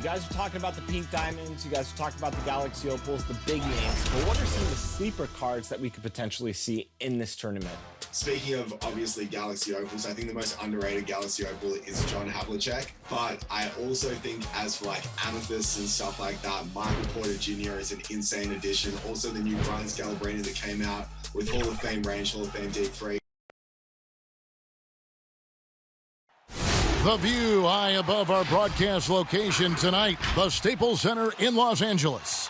You guys are talking about the Pink Diamonds. You guys are talking about the Galaxy Opals, the big names. But what are some of the sleeper cards that we could potentially see in this tournament? Speaking of, obviously, Galaxy Opals, I think the most underrated Galaxy Opal is John Havlicek. But I also think as for like Amethysts and stuff like that, Michael Porter Jr. is an insane addition. Also the new Brian Scalabrine that came out with Hall of Fame range, Hall of Fame deep free. The view high above our broadcast location tonight, the Staples Center in Los Angeles.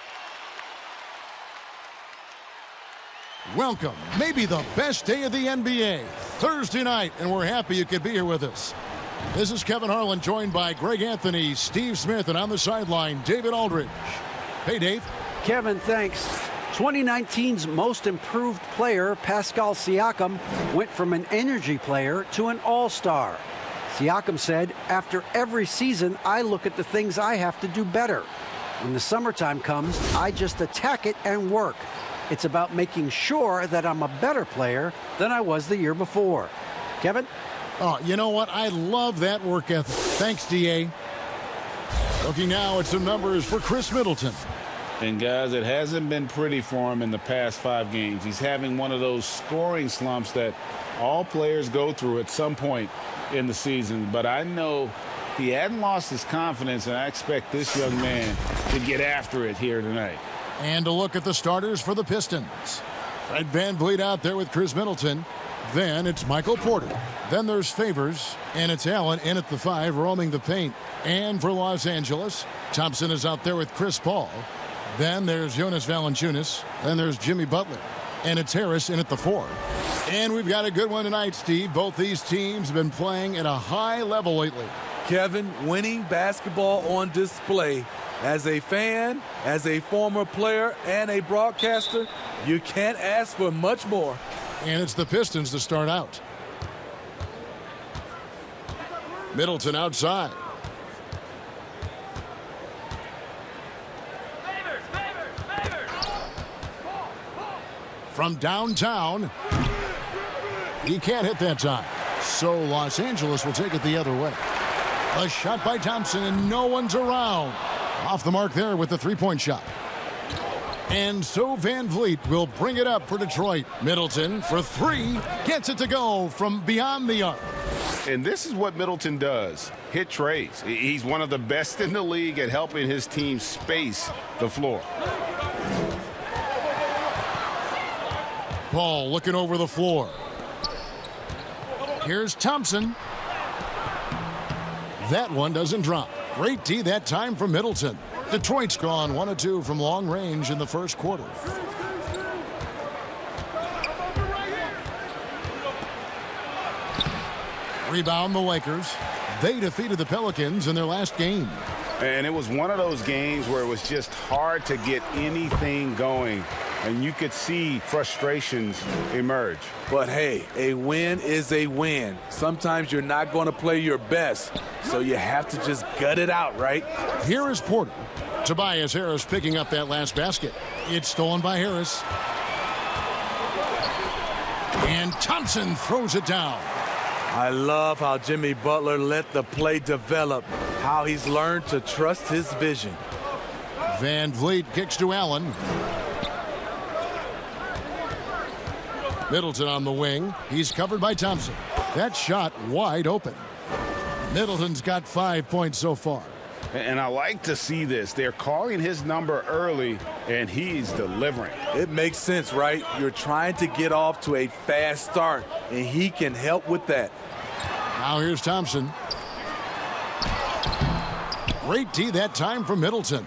Welcome, maybe the best day of the NBA, Thursday night, and we're happy you could be here with us. This is Kevin Harlan, joined by Greg Anthony, Steve Smith, and on the sideline, David Aldridge. Hey, Dave. Kevin, thanks. 2019's most improved player, Pascal Siakam, went from an energy player to an all-star. Siakam said, after every season, I look at the things I have to do better. When the summertime comes, I just attack it and work. It's about making sure that I'm a better player than I was the year before. Kevin? Oh, you know what? I love that work ethic. Thanks, D.A. Looking now at some numbers for Chris Middleton. And, guys, it hasn't been pretty for him in the past 5 games. He's having one of those scoring slumps that all players go through at some point in the season. But I know he hadn't lost his confidence, and I expect this young man to get after it here tonight. And a look at the starters for the Pistons. Fred VanVleet out there with Chris Middleton. Then it's Michael Porter. Then there's Favors, and it's Allen in at the 5, roaming the paint. And for Los Angeles, Thompson is out there with Chris Paul. Then there's Jonas Valanciunas. Then there's Jimmy Butler. And it's Harris in at the 4. And we've got a good one tonight, Steve. Both these teams have been playing at a high level lately. Kevin, winning basketball on display. As a fan, as a former player, and a broadcaster, you can't ask for much more. And it's the Pistons to start out. Middleton outside. From downtown, he can't hit that time. So Los Angeles will take it the other way. A shot by Thompson, and no one's around. Off the mark there with the three-point shot. And so VanVleet will bring it up for Detroit. Middleton for 3, gets it to go from beyond the arc. And this is what Middleton does, hit treys. He's one of the best in the league at helping his team space the floor. Paul looking over the floor. Here's Thompson. That one doesn't drop. Great D that time from Middleton. Detroit's gone 1 of 2 from long range in the first quarter. Rebound the Lakers. They defeated the Pelicans in their last game. And it was one of those games where it was just hard to get anything going. And you could see frustrations emerge. But hey, a win is a win. Sometimes you're not going to play your best, so you have to just gut it out, right? Here is Porter. Tobias Harris picking up that last basket. It's stolen by Harris. And Thompson throws it down. I love how Jimmy Butler let the play develop, how he's learned to trust his vision. VanVleet kicks to Allen. Middleton on the wing. He's covered by Thompson. That shot wide open. Middleton's got 5 points so far. And I like to see this. They're calling his number early, and he's delivering. It makes sense, right? You're trying to get off to a fast start, and he can help with that. Now here's Thompson. Great D that time from Middleton.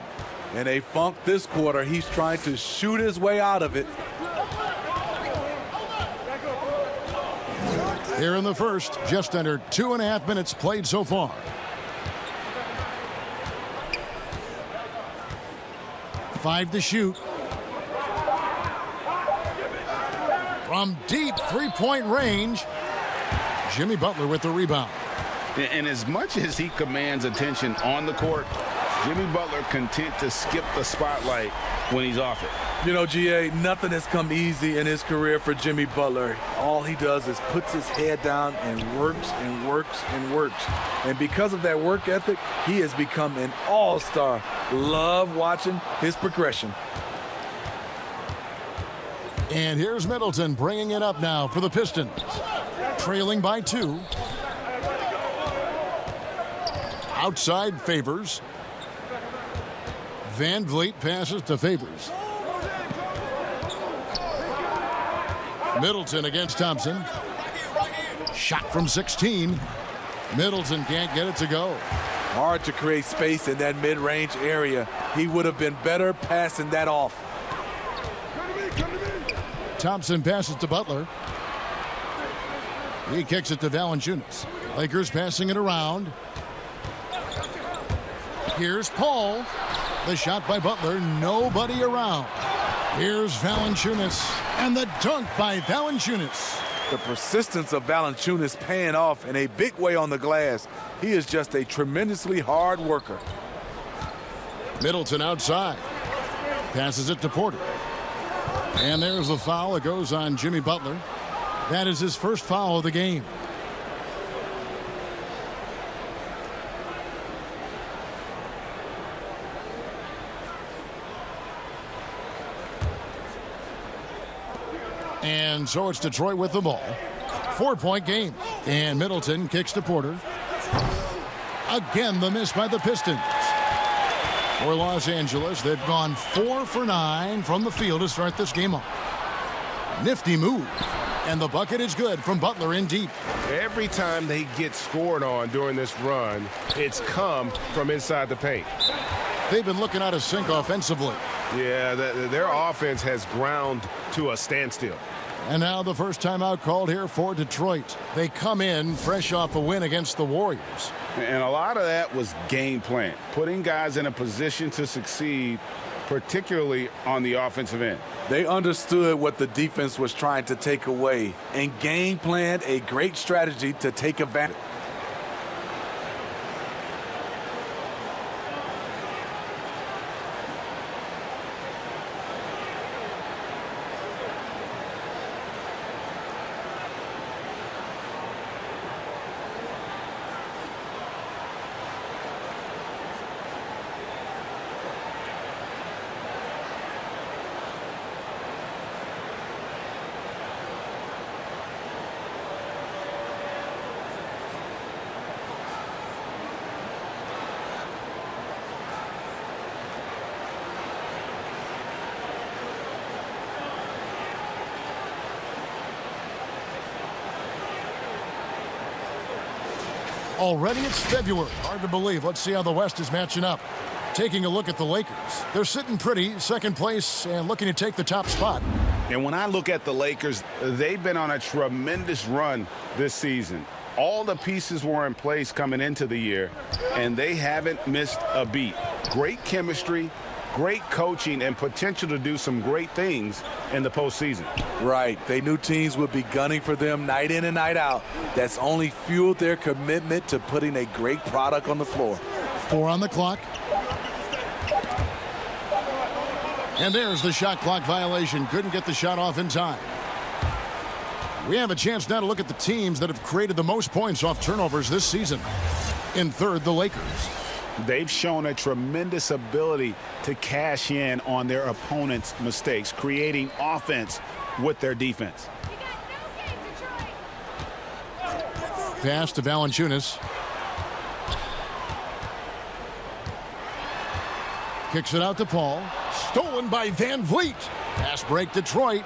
In a funk this quarter, he's trying to shoot his way out of it. Here in the first, just under 2.5 minutes played so far. Five to shoot. From deep three-point range, Jimmy Butler with the rebound. And as much as he commands attention on the court, Jimmy Butler content to skip the spotlight when he's off it. You know, GA, nothing has come easy in his career for Jimmy Butler. All he does is puts his head down and works and works and works. And because of that work ethic, he has become an all-star. Love watching his progression. And here's Middleton bringing it up now for the Pistons. Trailing by 2. Outside Favors. Van Vliet passes to Favors. Middleton against Thompson. Shot from 16. Middleton can't get it to go. Hard to create space in that mid-range area. He would have been better passing that off. Thompson passes to Butler. He kicks it to Valanciunas. Lakers passing it around. Here's Paul. The shot by Butler. Nobody around. Here's Valanciunas. And the dunk by Valanciunas. The persistence of Valanciunas paying off in a big way on the glass. He is just a tremendously hard worker. Middleton outside. Passes it to Porter. And there's the foul. It goes on Jimmy Butler. That is his first foul of the game. And so it's Detroit with the ball. 4-point game. And Middleton kicks to Porter. Again, the miss by the Pistons. For Los Angeles, they've gone 4 for 9 from the field to start this game off. Nifty move. And the bucket is good from Butler in deep. Every time they get scored on during this run, it's come from inside the paint. They've been looking out of sync offensively. Yeah, their offense has ground to a standstill. And now the first timeout called here for Detroit. They come in fresh off a win against the Warriors. And a lot of that was game plan, putting guys in a position to succeed, particularly on the offensive end. They understood what the defense was trying to take away and game planned a great strategy to take advantage. Already it's February. Hard to believe. Let's see how the West is matching up. Taking a look at the Lakers. They're sitting pretty, second place, and looking to take the top spot. And when I look at the Lakers, they've been on a tremendous run this season. All the pieces were in place coming into the year, and they haven't missed a beat. Great chemistry, great coaching, and potential to do some great things in the postseason. Right. They knew teams would be gunning for them night in and night out. That's only fueled their commitment to putting a great product on the floor. 4 on the clock. And there's the shot clock violation. Couldn't get the shot off in time. We have a chance now to look at the teams that have created the most points off turnovers this season. In third, the Lakers. They've shown a tremendous ability to cash in on their opponent's mistakes, creating offense with their defense. Pass to Valanciunas. Kicks it out to Paul. Stolen by Van Vliet. Pass break Detroit.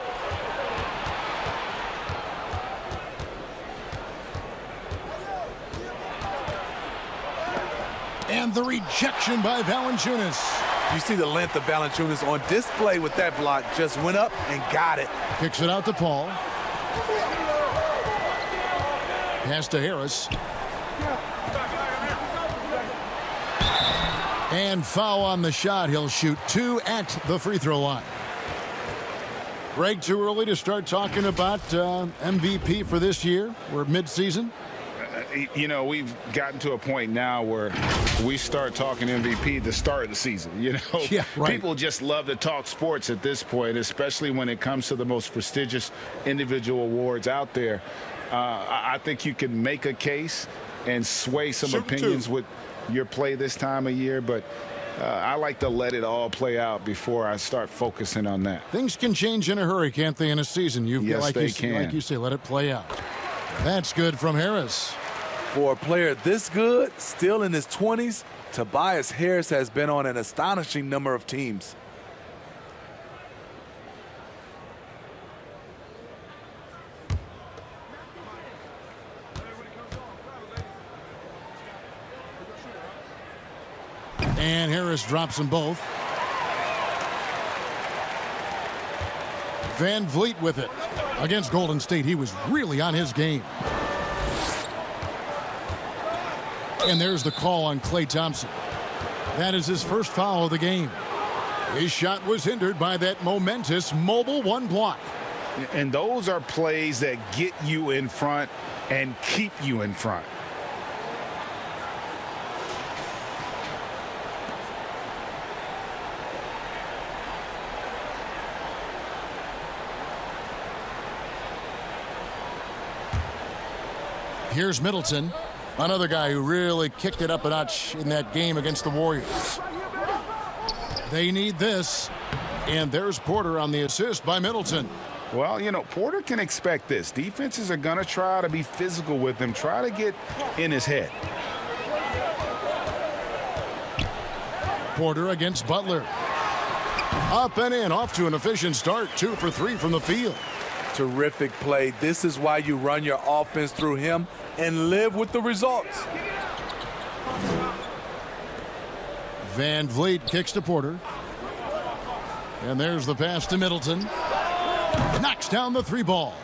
And the rejection by Valanciunas. You see the length of Valanciunas on display with that block. Just went up and got it. Kicks it out to Paul. Pass to Harris. And foul on the shot. He'll shoot 2 at the free throw line. Greg, too early to start talking about MVP for this year? We're mid-season. You know, we've gotten to a point now where we start talking MVP the start of the season. You know, Yeah, right. People just love to talk sports at this point, especially when it comes to the most prestigious individual awards out there. I think you can make a case and sway some opinions with your play this time of year, but I like to let it all play out before I start focusing on that. Things can change in a hurry, can't they, in a season? Yes, they can. Like you say, let it play out. That's good from Harris. For a player this good, still in his 20s, Tobias Harris has been on an astonishing number of teams. And Harris drops them both. Van Vliet with it. Against Golden State, he was really on his game. And there's the call on Klay Thompson. That is his first foul of the game. His shot was hindered by that momentous mobile one block. And those are plays that get you in front and keep you in front. Here's Middleton, another guy who really kicked it up a notch in that game against the Warriors. They need this. And there's Porter on the assist by Middleton. Well, you know, Porter can expect this. Defenses are going to try to be physical with him, try to get in his head. Porter against Butler. Up and in, off to an efficient start. 2 for 3 from the field. Terrific play. This is why you run your offense through him and live with the results. Van Vliet kicks to Porter. And there's the pass to Middleton. Knocks down the three ball.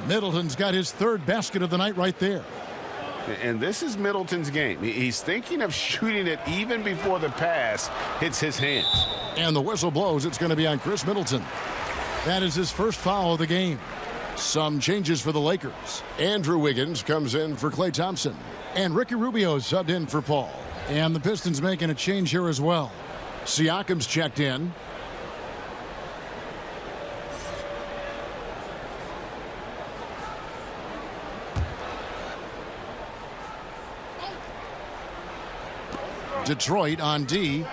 Middleton's got his third basket of the night right there. And this is Middleton's game. He's thinking of shooting it even before the pass hits his hands. And the whistle blows. It's going to be on Chris Middleton. That is his first foul of the game. Some changes for the Lakers. Andrew Wiggins comes in for Klay Thompson. And Ricky Rubio subbed in for Paul. And the Pistons making a change here as well. Siakam's checked in. Detroit on D,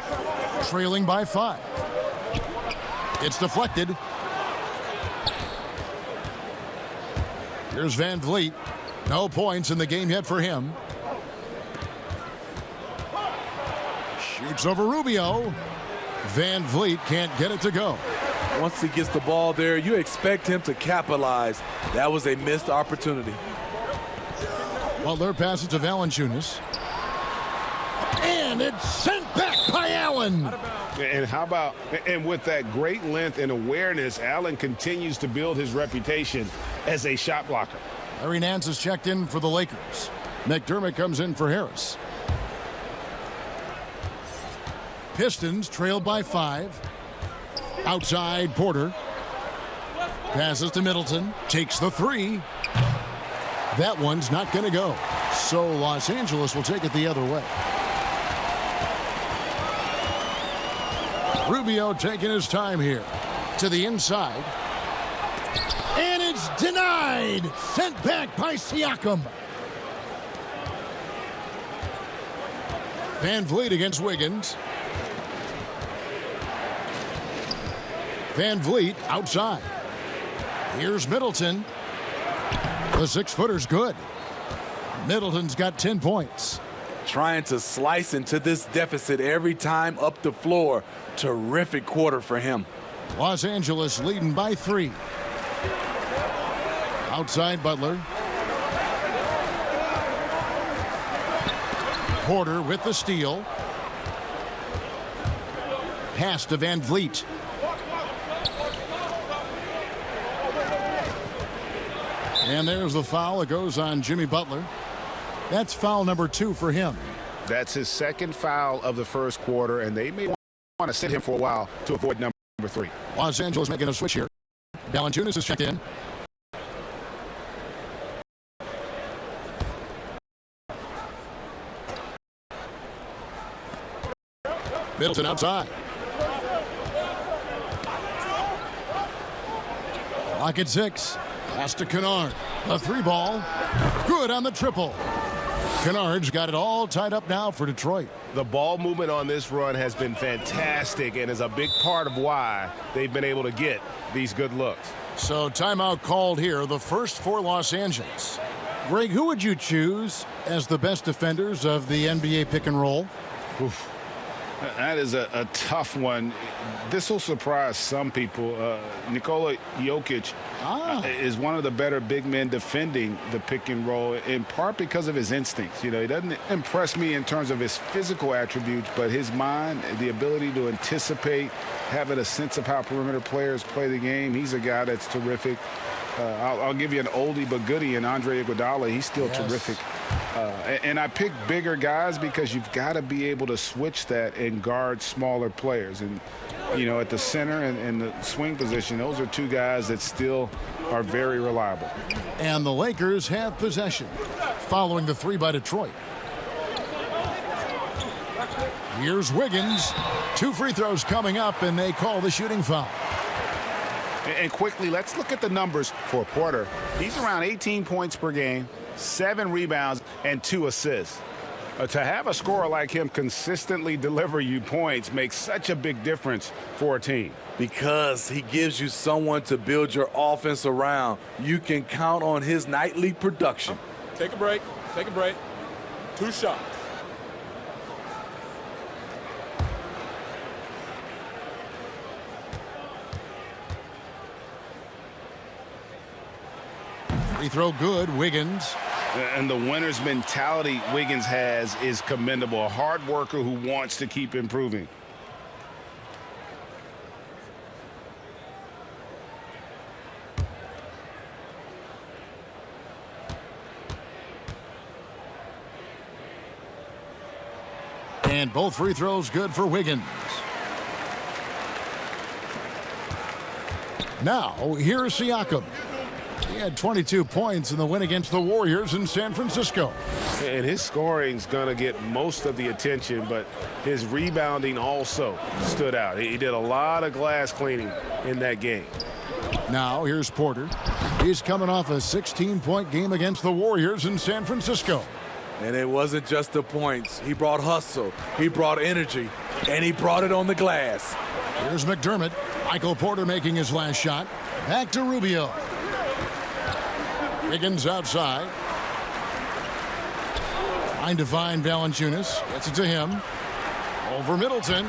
trailing by 5. It's deflected. Here's Van Vliet. No points in the game yet for him. Shoots over Rubio. Van Vliet can't get it to go. Once he gets the ball there, you expect him to capitalize. That was a missed opportunity. Butler passes to Valanciunas. And it's sent back by Allen. And how about, and with that great length and awareness, Allen continues to build his reputation as a shot blocker. Larry Nance is checked in for the Lakers. McDermott comes in for Harris. Pistons trailed by 5. Outside Porter. Passes to Middleton. Takes the 3. That one's not going to go. So Los Angeles will take it the other way. Rubio taking his time here. To the inside. And it's denied. Sent back by Siakam. Van Vliet against Wiggins. Van Vliet outside. Here's Middleton. The 6-footer's good. Middleton's got 10 points. Trying to slice into this deficit every time up the floor. Terrific quarter for him. Los Angeles leading by 3. Outside Butler. Porter with the steal. Pass to Van Vliet. And there's the foul. It goes on Jimmy Butler. That's foul number 2 for him. That's his second foul of the first quarter, and they may want to sit him for a while to avoid number 3. Los Angeles making a switch here. Valanciunas is checked in. Middleton outside. Lock at 6. Pass to Kennard. A 3-ball. Good on the triple. Kennard's got it all tied up now for Detroit. The ball movement on this run has been fantastic and is a big part of why they've been able to get these good looks. So timeout called here, the first for Los Angeles. Greg, who would you choose as the best defenders of the NBA pick and roll? Oof. That is a tough one. This will surprise some people. Nikola Jokic is one of the better big men defending the pick and roll, in part because of his instincts. You know, he doesn't impress me in terms of his physical attributes, but his mind, the ability to anticipate, having a sense of how perimeter players play the game. He's a guy that's terrific. I'll give you an oldie but goodie in Andre Iguodala. He's still terrific. And I pick bigger guys because you've got to be able to switch that and guard smaller players. And, you know, at the center and the swing position, those are two guys that still are very reliable. And the Lakers have possession following the 3 by Detroit. Here's Wiggins. 2 free throws coming up, and they call the shooting foul. And quickly, let's look at the numbers for Porter. He's around 18 points per game, 7 rebounds, and 2 assists. To have a scorer like him consistently deliver you points makes such a big difference for a team. Because he gives you someone to build your offense around. You can count on his nightly production. Take a break. Take a break. 2 shots. Free throw good, Wiggins. And the winner's mentality Wiggins has is commendable. A hard worker who wants to keep improving. And both free throws good for Wiggins. Now, here's Siakam. He had 22 points in the win against the Warriors in San Francisco. And his scoring's going to get most of the attention, but his rebounding also stood out. He did a lot of glass cleaning in that game. Now, here's Porter. He's coming off a 16-point game against the Warriors in San Francisco. And it wasn't just the points. He brought hustle, he brought energy, and he brought it on the glass. Here's McDermott. Michael Porter making his last shot. Back to Rubio. Wiggins outside. Trying to find Valanciunas. Gets it to him. Over Middleton.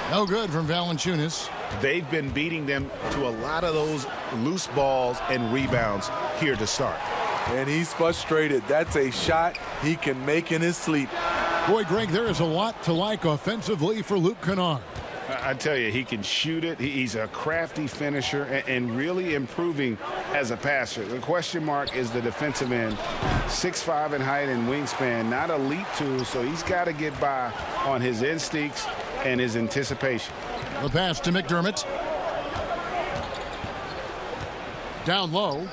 No good from Valanciunas. They've been beating them to a lot of those loose balls and rebounds here to start. And he's frustrated. That's a shot he can make in his sleep. Boy, Greg, there is a lot to like offensively for Luke Kennard. I tell you, he can shoot it. He's a crafty finisher and really improving as a passer. The question mark is the defensive end. 6'5" in height and wingspan, not elite tools, so he's got to get by on his instincts and his anticipation. The pass to McDermott. Down low.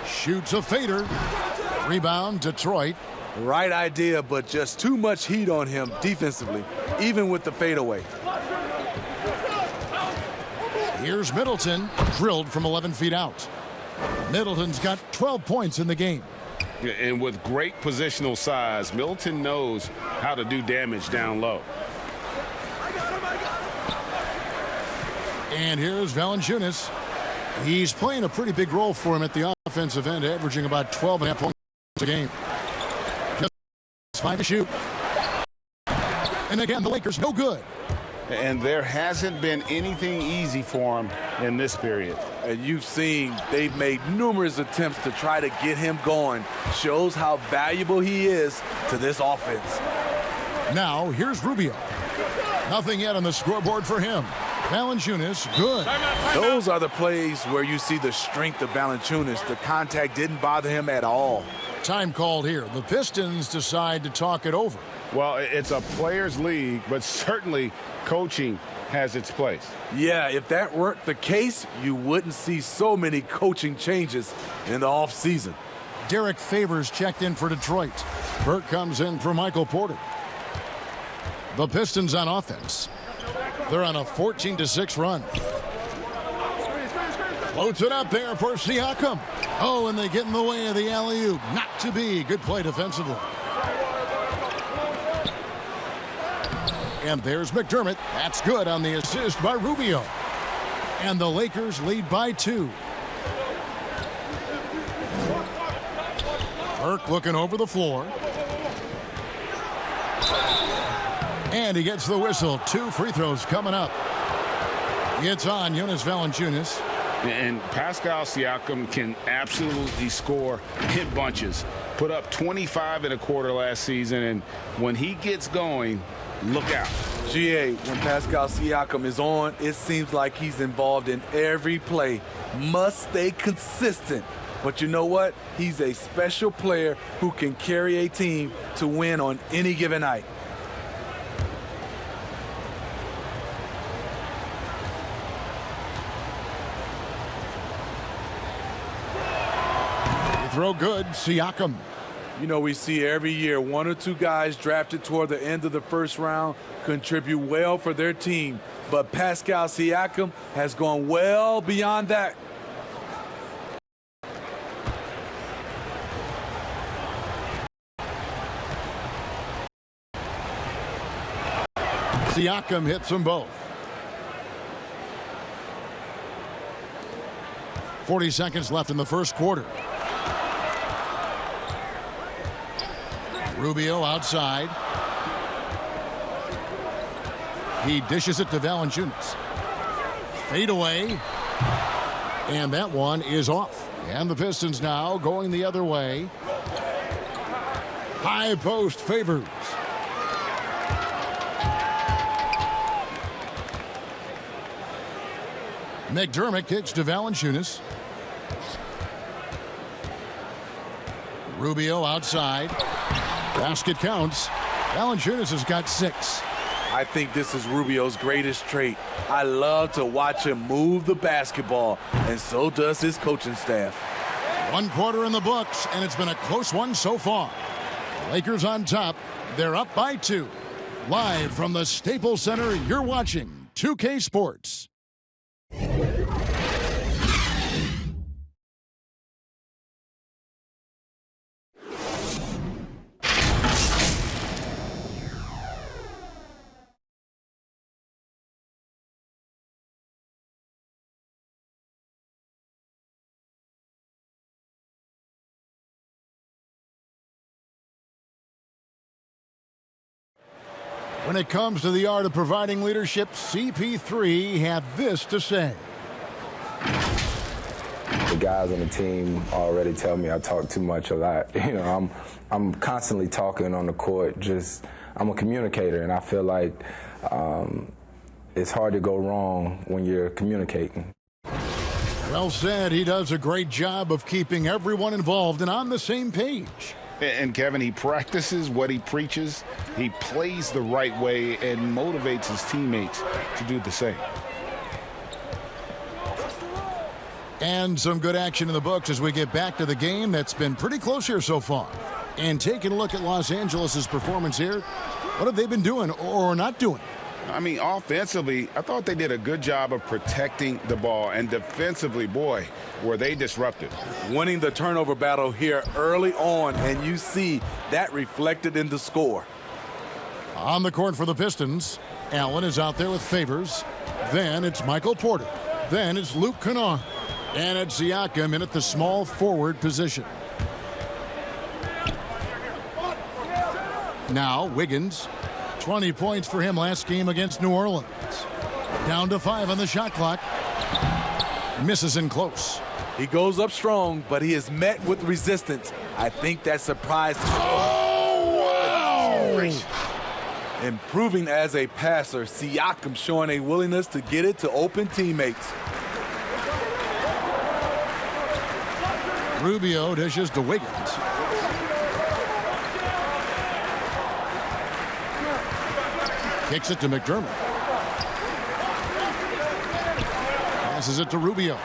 Shoots a fader. Rebound, Detroit. Right idea, but just too much heat on him defensively, even with the fadeaway. Here's Middleton, drilled from 11 feet out. Middleton's got 12 points in the game. And with great positional size, Middleton knows how to do damage down low. And here's Valanciunas. He's playing a pretty big role for him at the offensive end, averaging about 12.5 points a game. Just 5 to shoot. And again, the Lakers no good. And there hasn't been anything easy for him in this period. And you've seen they've made numerous attempts to try to get him going. Shows how valuable he is to this offense. Now, here's Rubio. Nothing yet on the scoreboard for him. Valanciunas, good. Those are the plays where you see the strength of Valanciunas. The contact didn't bother him at all. Time called here. The Pistons decide to talk it over. Well, it's a players' league, but certainly coaching has its place. Yeah, if that weren't the case, you wouldn't see so many coaching changes in the offseason. Derek Favors checked in for Detroit. Burke comes in for Michael Porter. The Pistons on offense. They're on a 14-6 run. Floats it up there for Siakam. Oh, and they get in the way of the alley-oop. Not to be. Good play defensively. And there's McDermott. That's good on the assist by Rubio. And the Lakers lead by 2. Burke looking over the floor. And he gets the whistle. 2 free throws coming up. It's on Jonas Valanciunas. And Pascal Siakam can absolutely score hit bunches. Put up 25 in a quarter last season, and when he gets going, look out. GA, when Pascal Siakam is on, it seems like he's involved in every play. Must stay consistent. But you know what? He's a special player who can carry a team to win on any given night. Throw good, Siakam. You know, we see every year 1 or 2 guys drafted toward the end of the first round contribute well for their team. But Pascal Siakam has gone well beyond that. Siakam hits them both. 40 seconds left in the first quarter. Rubio outside. He dishes it to Valanciunas. Fade away. And that one is off. And the Pistons now going the other way. High post Favors. McDermott kicks to Valanciunas. Rubio outside. Basket counts. Valanciunas has got 6. I think this is Rubio's greatest trait. I love to watch him move the basketball, and so does his coaching staff. 1 quarter in the books, and it's been a close one so far. Lakers on top. They're up by 2. Live from the Staples Center, you're watching 2K Sports. When it comes to the art of providing leadership, CP3 had this to say. The guys on the team already tell me I talk too much a lot. You know, I'm constantly talking on the court. I'm a communicator, and I feel like it's hard to go wrong when you're communicating. Well said. He does a great job of keeping everyone involved and on the same page. And Kevin, he practices what he preaches. He plays the right way and motivates his teammates to do the same. And some good action in the books as we get back to the game that's been pretty close here so far. And taking a look at Los Angeles' performance here, what have they been doing or not doing? I mean, offensively, I thought they did a good job of protecting the ball. And defensively, boy, were they disruptive. Winning the turnover battle here early on, and you see that reflected in the score. On the court for the Pistons, Allen is out there with Favors. Then it's Michael Porter. Then it's Luke Kennard. And it's Siakam in at the small forward position. Now Wiggins. 20 points for him last game against New Orleans. Down to 5 on the shot clock. Misses in close. He goes up strong, but he is met with resistance. I think that surprised him. Oh, wow! Improving as a passer, Siakam showing a willingness to get it to open teammates. Rubio dishes to Wiggins. Kicks it to McDermott. Passes it to Rubio.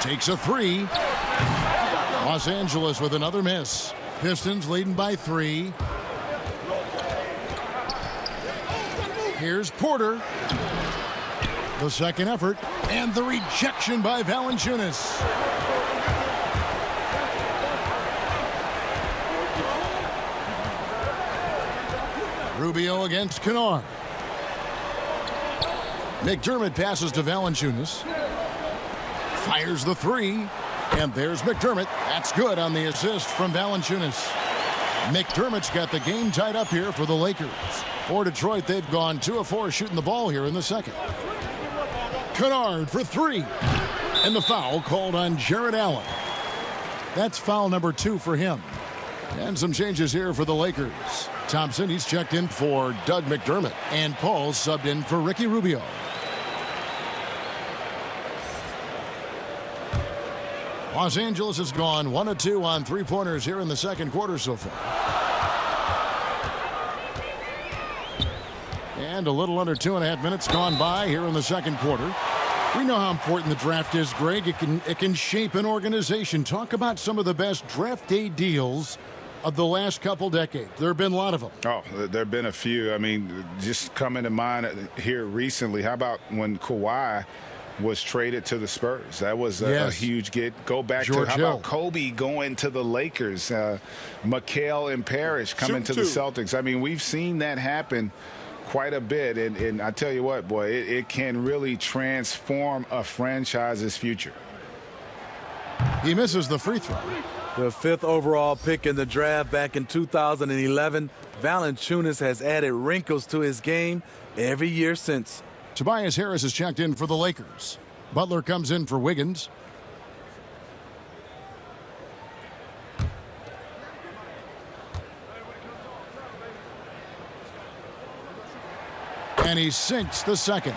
Takes a 3. Los Angeles with another miss. Pistons leading by 3. Here's Porter. The second effort, and the rejection by Valanciunas. Rubio against Kennard. McDermott passes to Valanciunas. Fires the 3, and there's McDermott. That's good on the assist from Valanciunas. McDermott's got the game tied up here for the Lakers. For Detroit, they've gone 2 of 4 shooting the ball here in the second. Kennard for 3. And the foul called on Jarrett Allen. That's foul number 2 for him. And some changes here for the Lakers. Thompson, he's checked in for Doug McDermott. And Paul subbed in for Ricky Rubio. Los Angeles has gone 1 of 2 on 3-pointers here in the second quarter so far. And a little under 2.5 minutes gone by here in the second quarter. We know how important the draft is, Greg. It can shape an organization. Talk about some of the best draft day deals of the last couple decades. There have been a lot of them. Oh, there have been a few. I mean, just coming to mind here recently, how about when Kawhi was traded to the Spurs? That was a huge get. Go back George to, how Hill. about Kobe going to the Lakers? McHale and Parrish coming to the Celtics. I mean, we've seen that happen quite a bit. And I tell you what, boy, it can really transform a franchise's future. He misses the free throw. The 5th overall pick in the draft back in 2011, Valanciunas has added wrinkles to his game every year since. Tobias Harris is checked in for the Lakers. Butler comes in for Wiggins. And he sinks the second.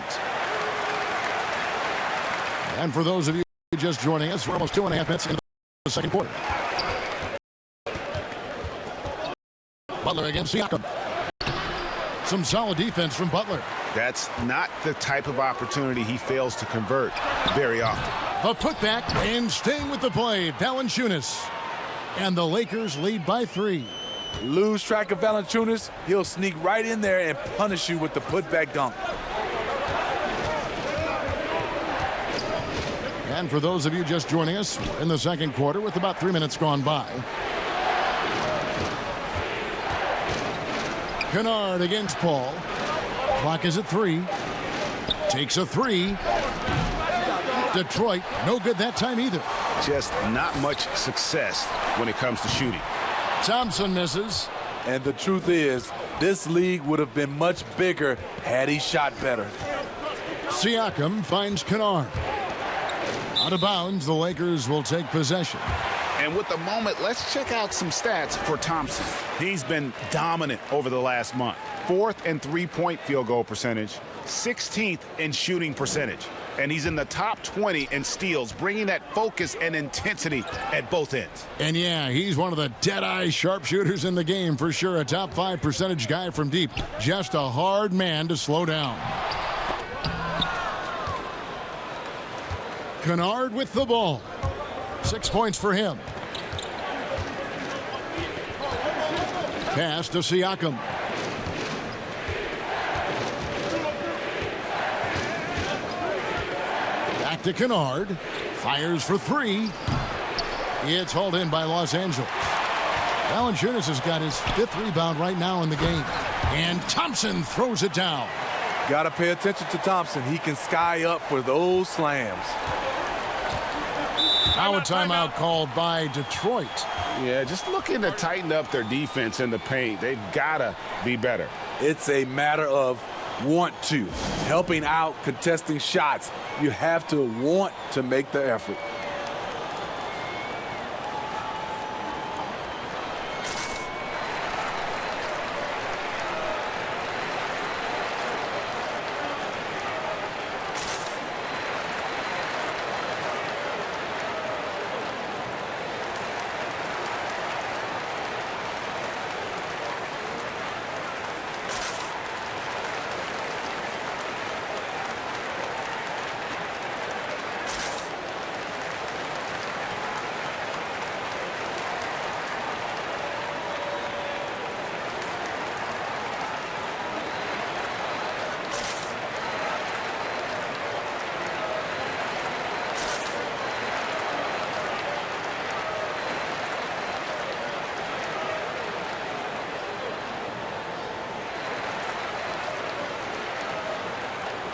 And for those of you just joining us, we're almost 2.5 minutes into the second quarter. Butler against Siakam. Some solid defense from Butler. That's not the type of opportunity he fails to convert very often. A putback and staying with the play, Valanciunas. And the Lakers lead by 3. Lose track of Valanciunas, he'll sneak right in there and punish you with the putback dunk. And for those of you just joining us, we're in the second quarter with about 3 minutes gone by. Kennard against Paul. Clock is at 3. Takes a 3. Detroit, no good that time either. Just not much success when it comes to shooting. Thompson misses. And the truth is, this league would have been much bigger had he shot better. Siakam finds Kennard. Out of bounds, the Lakers will take possession. And with the moment, let's check out some stats for Thompson. He's been dominant over the last month. 4th in three-point field goal percentage, 16th in shooting percentage. And he's in the top 20 in steals, bringing that focus and intensity at both ends. And yeah, he's one of the dead-eye sharpshooters in the game for sure. A top 5 percentage guy from deep. Just a hard man to slow down. Kennard with the ball. 6 points for him. Pass to Siakam. Back to Kennard. Fires for 3. It's hauled in by Los Angeles. Valanciunas has got his 5th rebound right now in the game. And Thompson throws it down. Got to pay attention to Thompson. He can sky up for those slams. Now a timeout called by Detroit. Yeah, just looking to tighten up their defense in the paint. They've got to be better. It's a matter of want to. Helping out, contesting shots. You have to want to make the effort.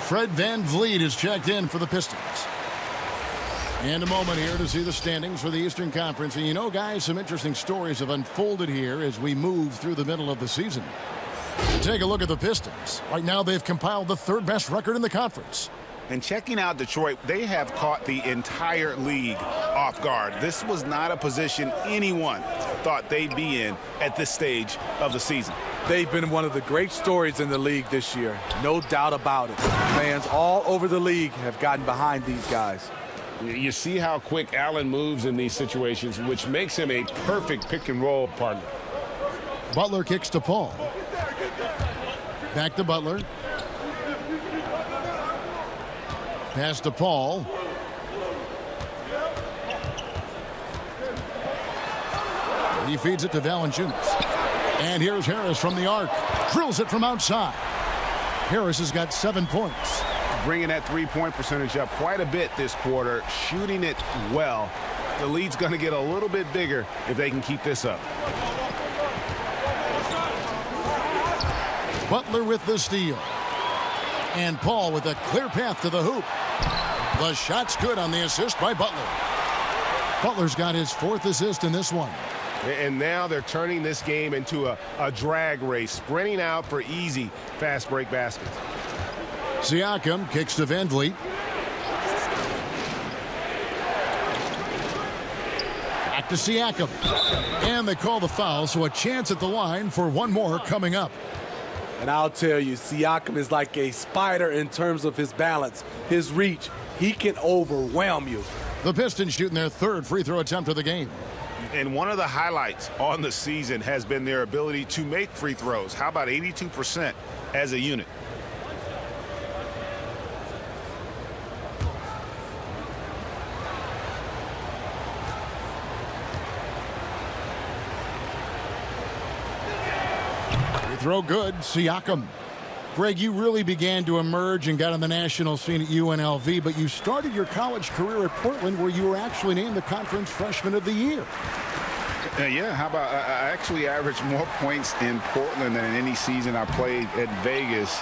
Fred VanVleet is checked in for the Pistons. And a moment here to see the standings for the Eastern Conference. And you know, guys, some interesting stories have unfolded here as we move through the middle of the season. Take a look at the Pistons. Right now, they've compiled the third best record in the conference. And checking out Detroit, they have caught the entire league off guard. This was not a position anyone thought they'd be in at this stage of the season. They've been one of the great stories in the league this year. No doubt about it. Fans all over the league have gotten behind these guys. You see how quick Allen moves in these situations, which makes him a perfect pick-and-roll partner. Butler kicks to Paul. Back to Butler. Pass to Paul. He feeds it to Valanciunas. And here's Harris from the arc. Drills it from outside. Harris has got 7 points. Bringing that three-point percentage up quite a bit this quarter, shooting it well. The lead's going to get a little bit bigger if they can keep this up. Butler with the steal. And Paul with a clear path to the hoop. The shot's good on the assist by Butler. Butler's got his 4th assist in this one. And now they're turning this game into a drag race, sprinting out for easy fast break baskets. Siakam kicks to VanVleet. Back to Siakam. And they call the foul, so a chance at the line for one more coming up. And I'll tell you, Siakam is like a spider in terms of his balance, his reach. He can overwhelm you. The Pistons shooting their 3rd free throw attempt of the game. And one of the highlights on the season has been their ability to make free throws. How about 82% as a unit? Free throw good. Siakam. Greg, you really began to emerge and got on the national scene at UNLV, but you started your college career at Portland, where you were actually named the Conference Freshman of the Year. Yeah, how about I actually averaged more points in Portland than in any season I played at Vegas.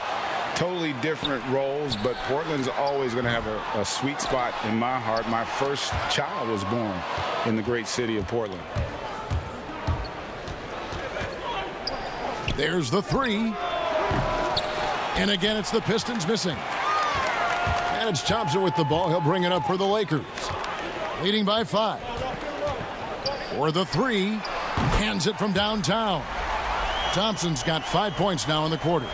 Totally different roles, but Portland's always going to have a sweet spot in my heart. My first child was born in the great city of Portland. There's the 3. And again, it's the Pistons missing. And it's Thompson with the ball. He'll bring it up for the Lakers. Leading by 5. For the 3. Hands it from downtown. Thompson's got 5 points now in the quarter.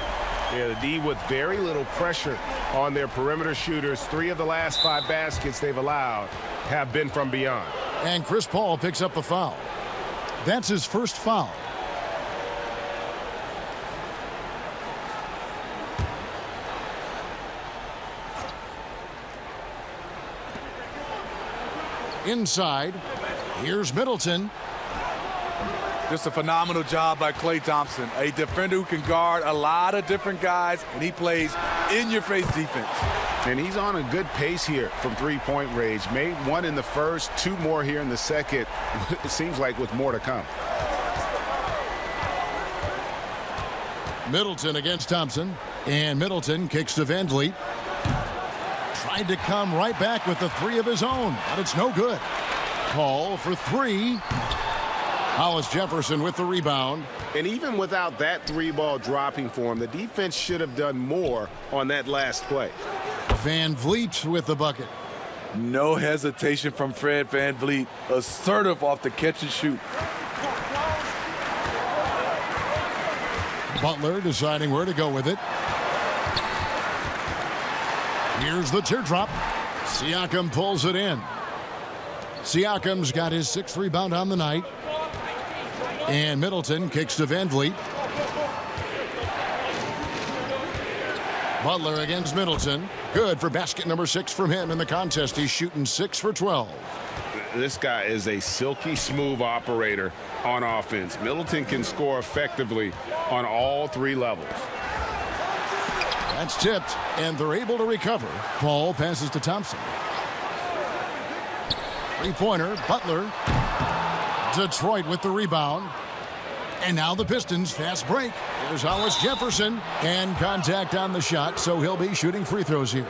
Yeah, the D with very little pressure on their perimeter shooters. 3 of the last 5 baskets they've allowed have been from beyond. And Chris Paul picks up the foul. That's his first foul. Inside, here's Middleton. Just a phenomenal job by Klay Thompson, a defender who can guard a lot of different guys, and he plays in-your-face defense. And he's on a good pace here from three-point range. Made 1 in the first, 2 more here in the second. It seems like with more to come. Middleton against Thompson, and Middleton kicks to VanVleet. Tried to come right back with the 3 of his own, but it's no good. Call for 3. Hollis Jefferson with the rebound. And even without that 3-ball dropping for him, the defense should have done more on that last play. VanVleet with the bucket. No hesitation from Fred VanVleet. Assertive off the catch and shoot. Butler deciding where to go with it. Here's the teardrop. Siakam pulls it in. Siakam's got his 6th rebound on the night. And Middleton kicks to VanVleet. Butler against Middleton. Good for basket number 6 from him in the contest. He's shooting 6 for 12. This guy is a silky smooth operator on offense. Middleton can score effectively on all 3 levels. That's tipped, and they're able to recover. Paul passes to Thompson. 3-pointer, Butler. Detroit with the rebound. And now the Pistons fast break. Here's Hollis Jefferson, and contact on the shot, so he'll be shooting free throws here.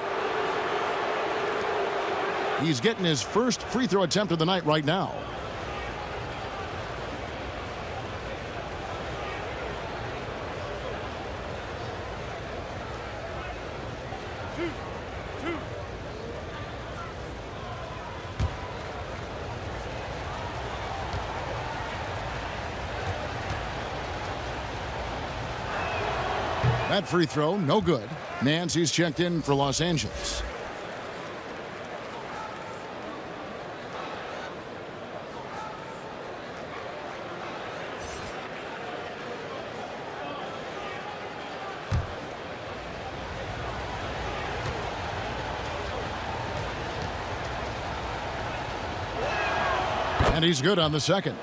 He's getting his first free throw attempt of the night right now. That free throw, no good. Nancy's checked in for Los Angeles. And he's good on the second.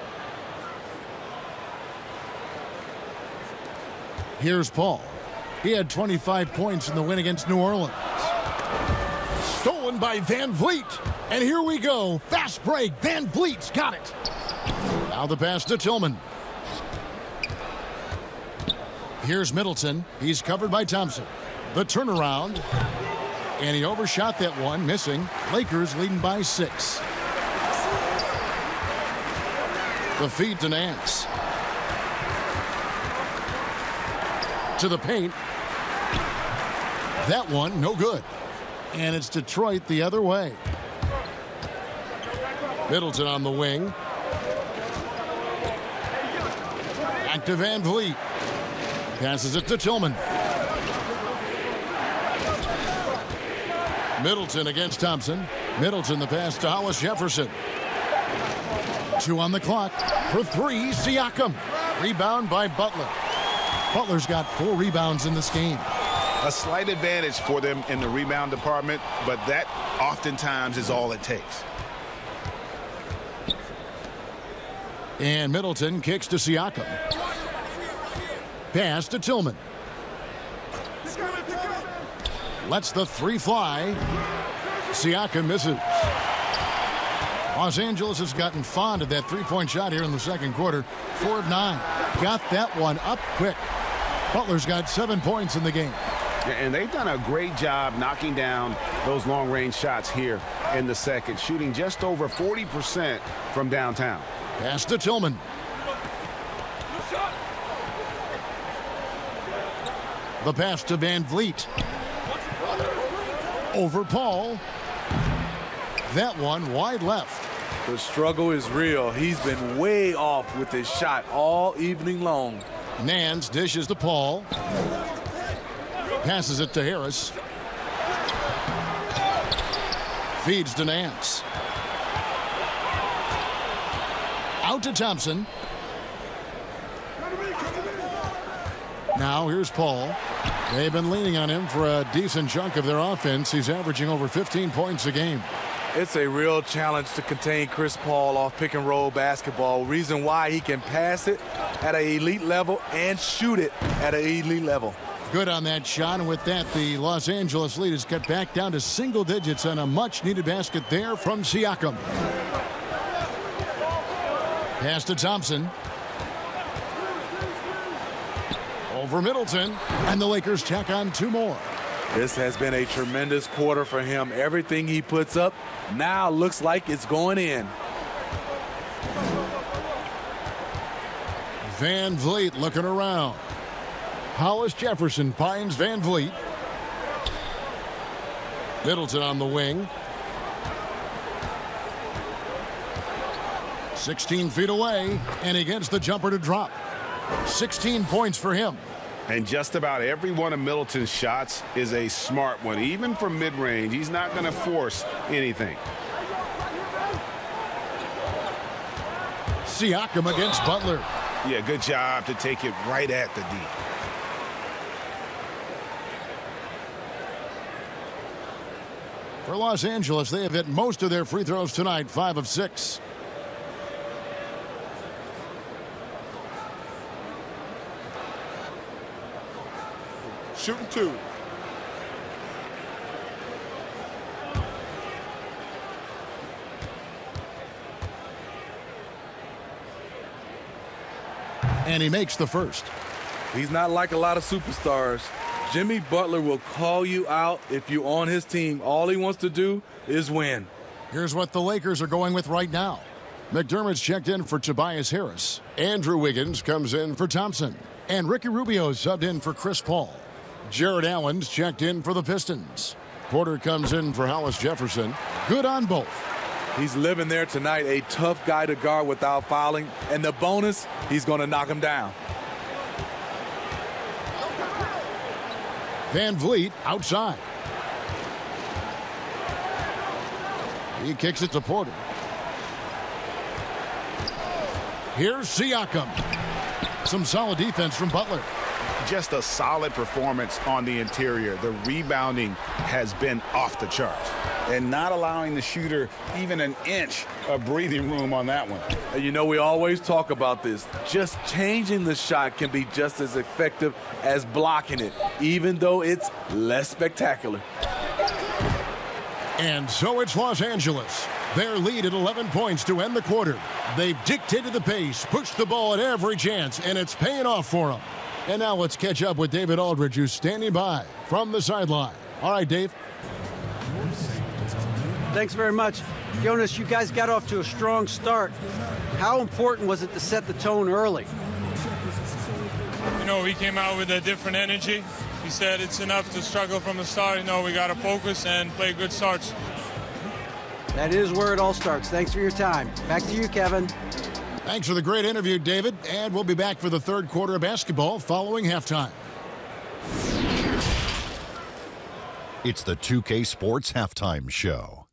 Here's Paul. He had 25 points in the win against New Orleans. Stolen by Van Vliet. And here we go. Fast break. Van Vliet's got it. Now the pass to Tillman. Here's Middleton. He's covered by Thompson. The turnaround. And he overshot that one, missing. Lakers leading by 6. The feed to Nance. To the paint. That one, no good. And it's Detroit the other way. Middleton on the wing. Back to Van Vliet. Passes it to Tillman. Middleton against Thompson. Middleton the pass to Hollis Jefferson. 2 on the clock. For 3, Siakam. Rebound by Butler. Butler's got 4 rebounds in this game. A slight advantage for them in the rebound department, but that oftentimes is all it takes. And Middleton kicks to Siakam. Pass to Tillman. Lets the 3 fly. Siakam misses. Los Angeles has gotten fond of that three-point shot here in the second quarter. 4 of 9. Got that one up quick. Butler's got 7 points in the game. And they've done a great job knocking down those long-range shots here in the second, shooting just over 40% from downtown. Pass to Tillman. The pass to Van Vliet. Over Paul. That one wide left. The struggle is real. He's been way off with his shot all evening long. Nance dishes to Paul. Passes it to Harris. Feeds to Nance. Out to Thompson. Now here's Paul. They've been leaning on him for a decent chunk of their offense. He's averaging over 15 points a game. It's a real challenge to contain Chris Paul off pick and roll basketball. Reason why he can pass it at an elite level and shoot it at an elite level. Good on that shot, and with that, the Los Angeles lead is cut back down to single digits on a much-needed basket there from Siakam. Pass to Thompson. Over Middleton, and the Lakers tack on 2 more. This has been a tremendous quarter for him. Everything he puts up now looks like it's going in. Van Vliet looking around. Hollis Jefferson finds Van Vliet. Middleton on the wing. 16 feet away, and he gets the jumper to drop. 16 points for him. And just about every one of Middleton's shots is a smart one. Even from mid-range, he's not going to force anything. Siakam against Butler. Yeah, good job to take it right at the D. For Los Angeles, they have hit most of their free throws tonight, 5 of 6. Shooting 2. And he makes the first. He's not like a lot of superstars. Jimmy Butler will call you out if you're on his team. All he wants to do is win. Here's what the Lakers are going with right now. McDermott's checked in for Tobias Harris. Andrew Wiggins comes in for Thompson. And Ricky Rubio subbed in for Chris Paul. Jared Allen's checked in for the Pistons. Porter comes in for Hollis Jefferson. Good on both. He's living there tonight, a tough guy to guard without fouling. And the bonus, he's going to knock him down. Van Vliet outside. He kicks it to Porter. Here's Siakam. Some solid defense from Butler. Just a solid performance on the interior. The rebounding has been off the charts. And not allowing the shooter even an inch of breathing room on that one. And you know, we always talk about this. Just changing the shot can be just as effective as blocking it, even though it's less spectacular. And so it's Los Angeles. Their lead at 11 points to end the quarter. They've dictated the pace, pushed the ball at every chance, and it's paying off for them. And now let's catch up with David Aldridge, who's standing by from the sideline. All right, Dave. Thanks very much. Jonas, you guys got off to a strong start. How important was it to set the tone early? You know, we came out with a different energy. We said it's enough to struggle from the start. You know, we got to focus and play good starts. That is where it all starts. Thanks for your time. Back to you, Kevin. Thanks for the great interview, David. And we'll be back for the third quarter of basketball following halftime. It's the 2K Sports Halftime Show.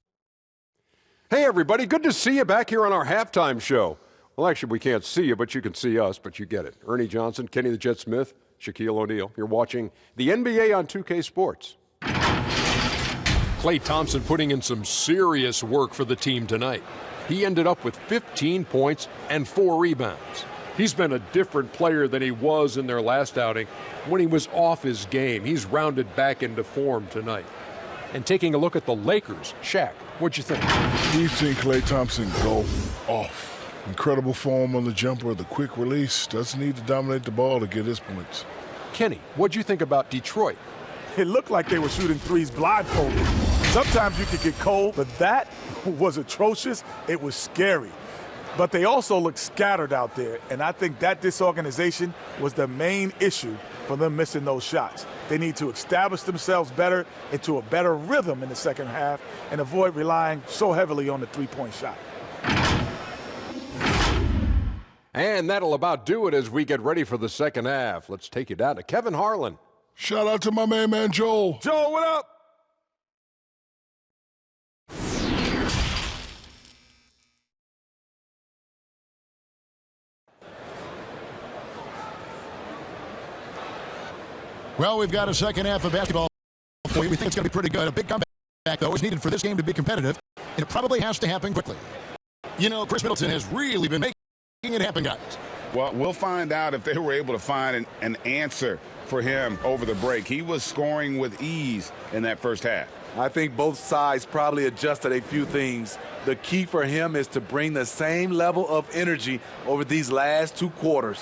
Hey, everybody. Good to see you back here on our halftime show. Well, actually, we can't see you, but you can see us, but you get it. Ernie Johnson, Kenny the Jet Smith, Shaquille O'Neal. You're watching the NBA on 2K Sports. Klay Thompson putting in some serious work for the team tonight. He ended up with 15 points and 4 rebounds. He's been a different player than he was in their last outing when he was off his game. He's rounded back into form tonight. And taking a look at the Lakers, Shaq, what'd you think? We've seen Klay Thompson go off. Incredible form on the jumper, the quick release. Doesn't need to dominate the ball to get his points. Kenny, what'd you think about Detroit? It looked like they were shooting threes blindfolded. Sometimes you could get cold, but that was atrocious. It was scary. But they also looked scattered out there, and I think that disorganization was the main issue for them missing those shots. They need to establish themselves better into a better rhythm in the second half and avoid relying so heavily on the three-point shot. And that'll about do it as we get ready for the second half. Let's take you down to Kevin Harlan. Shout out to my man Joel. Joel, what up? Well, we've got a second half of basketball for you. We think it's going to be pretty good. A big comeback, though, is needed for this game to be competitive, and it probably has to happen quickly. You know, Chris Middleton has really been making it happen, guys. Well, we'll find out if they were able to find an answer for him over the break. He was scoring with ease in that first half. I think both sides probably adjusted a few things. The key for him is to bring the same level of energy over these last 2 quarters.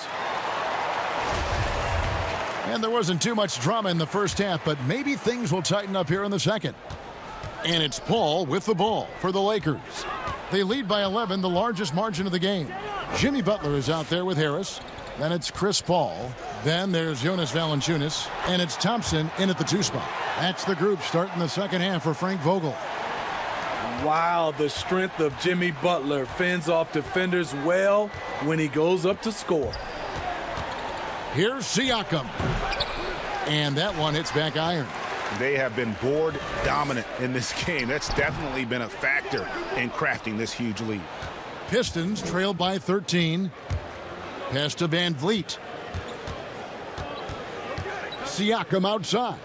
And there wasn't too much drama in the first half, but maybe things will tighten up here in the second. And it's Paul with the ball for the Lakers. They lead by 11, the largest margin of the game. Jimmy Butler is out there with Harris. Then it's Chris Paul. Then there's Jonas Valanciunas. And it's Thompson in at the 2 spot. That's the group starting the second half for Frank Vogel. Wow, the strength of Jimmy Butler fends off defenders well when he goes up to score. Here's Siakam. And that one hits back iron. They have been board dominant in this game. That's definitely been a factor in crafting this huge lead. Pistons trailed by 13. Pass to Van Vliet. Siakam outside.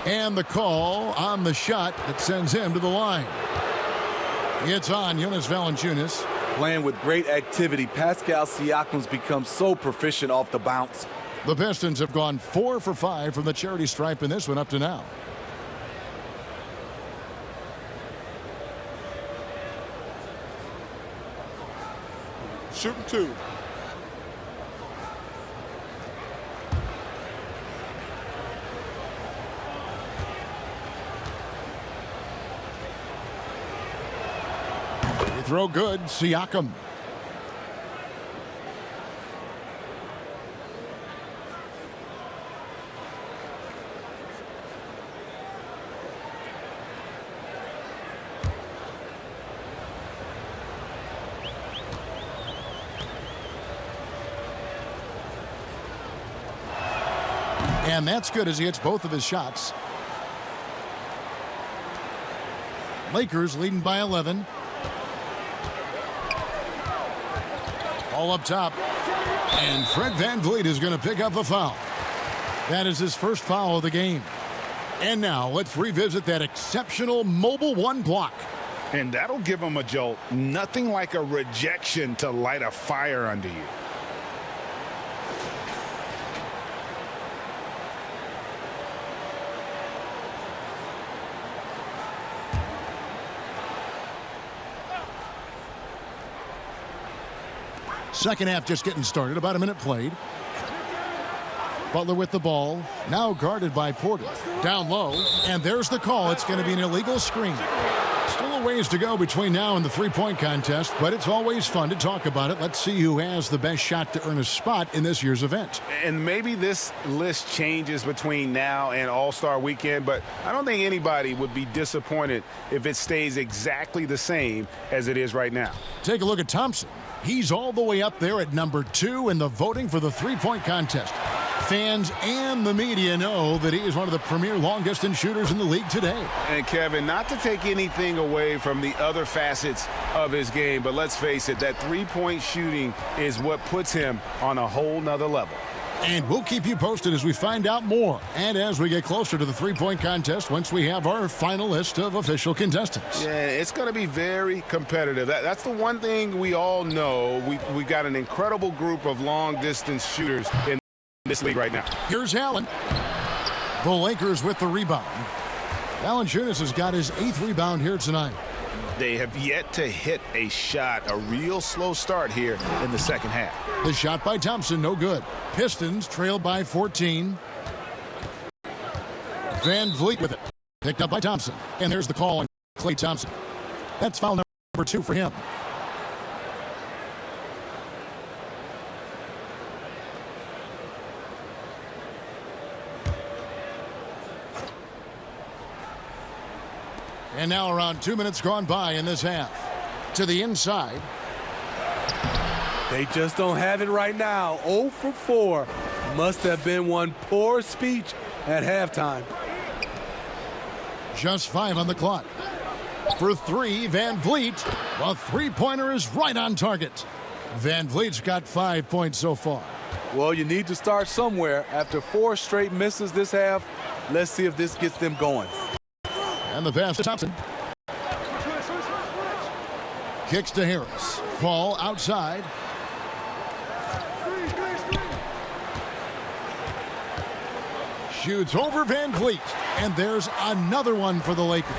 And the call on the shot that sends him to the line. It's on Jonas Valanciunas. Playing with great activity, Pascal Siakam's become so proficient off the bounce. The Pistons have gone 4 for 5 from the charity stripe in this one up to now. shooting 2. Throw good, Siakam. And that's good as he hits both of his shots. Lakers leading by 11. All up top. And Fred VanVleet is going to pick up a foul. That is his first foul of the game. And now let's revisit that exceptional Mobile 1 block. And that'll give him a jolt. Nothing like a rejection to light a fire under you. Second half just getting started. About a minute played. Butler with the ball. Now guarded by Porter. Down low. And there's the call. It's going to be an illegal screen. Still a ways to go between now and the three-point contest, but it's always fun to talk about it. Let's see who has the best shot to earn a spot in this year's event. And maybe this list changes between now and All-Star Weekend, but I don't think anybody would be disappointed if it stays exactly the same as it is right now. Take a look at Thompson. He's all the way up there at number 2 in the voting for the three-point contest. Fans and the media know that he is one of the premier long-distance shooters in the league today. And Kevin, not to take anything away from the other facets of his game, but let's face it, that three-point shooting is what puts him on a whole nother level. And we'll keep you posted as we find out more and as we get closer to the three-point contest once we have our final list of official contestants. Yeah, it's going to be very competitive. That's the one thing we all know. We got an incredible group of long-distance shooters in this league right now. Here's Allen. The Lakers with the rebound. Valanciunas has got his 8th rebound here tonight. They have yet to hit a shot, a real slow start here in the second half. The shot by Thompson, no good. Pistons trailed by 14. VanVleet with it. Picked up by Thompson. And there's the call on Klay Thompson. That's foul number 2 for him. And now around 2 minutes gone by in this half. To the inside. They just don't have it right now. 0 for 4. Must have been one poor speech at halftime. Just 5 on the clock. For 3, VanVleet. The three-pointer is right on target. VanVleet's got 5 points so far. Well, you need to start somewhere. After 4 straight misses this half, let's see if this gets them going. And the pass to Thompson. Kicks to Harris. Ball outside. Shoots over VanVleet. And there's another one for the Lakers.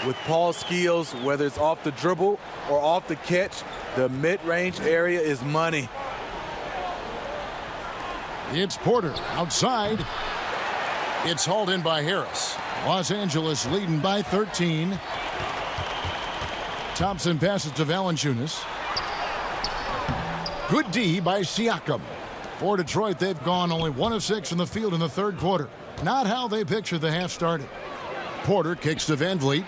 With Paul's skills, whether it's off the dribble or off the catch, the mid-range area is money. It's Porter outside. It's hauled in by Harris. Los Angeles leading by 13. Thompson passes to Valanciunas. Good D by Siakam. For Detroit, they've gone only 1 of 6 in the field in the third quarter. Not how they pictured the half started. Porter kicks to VanVleet.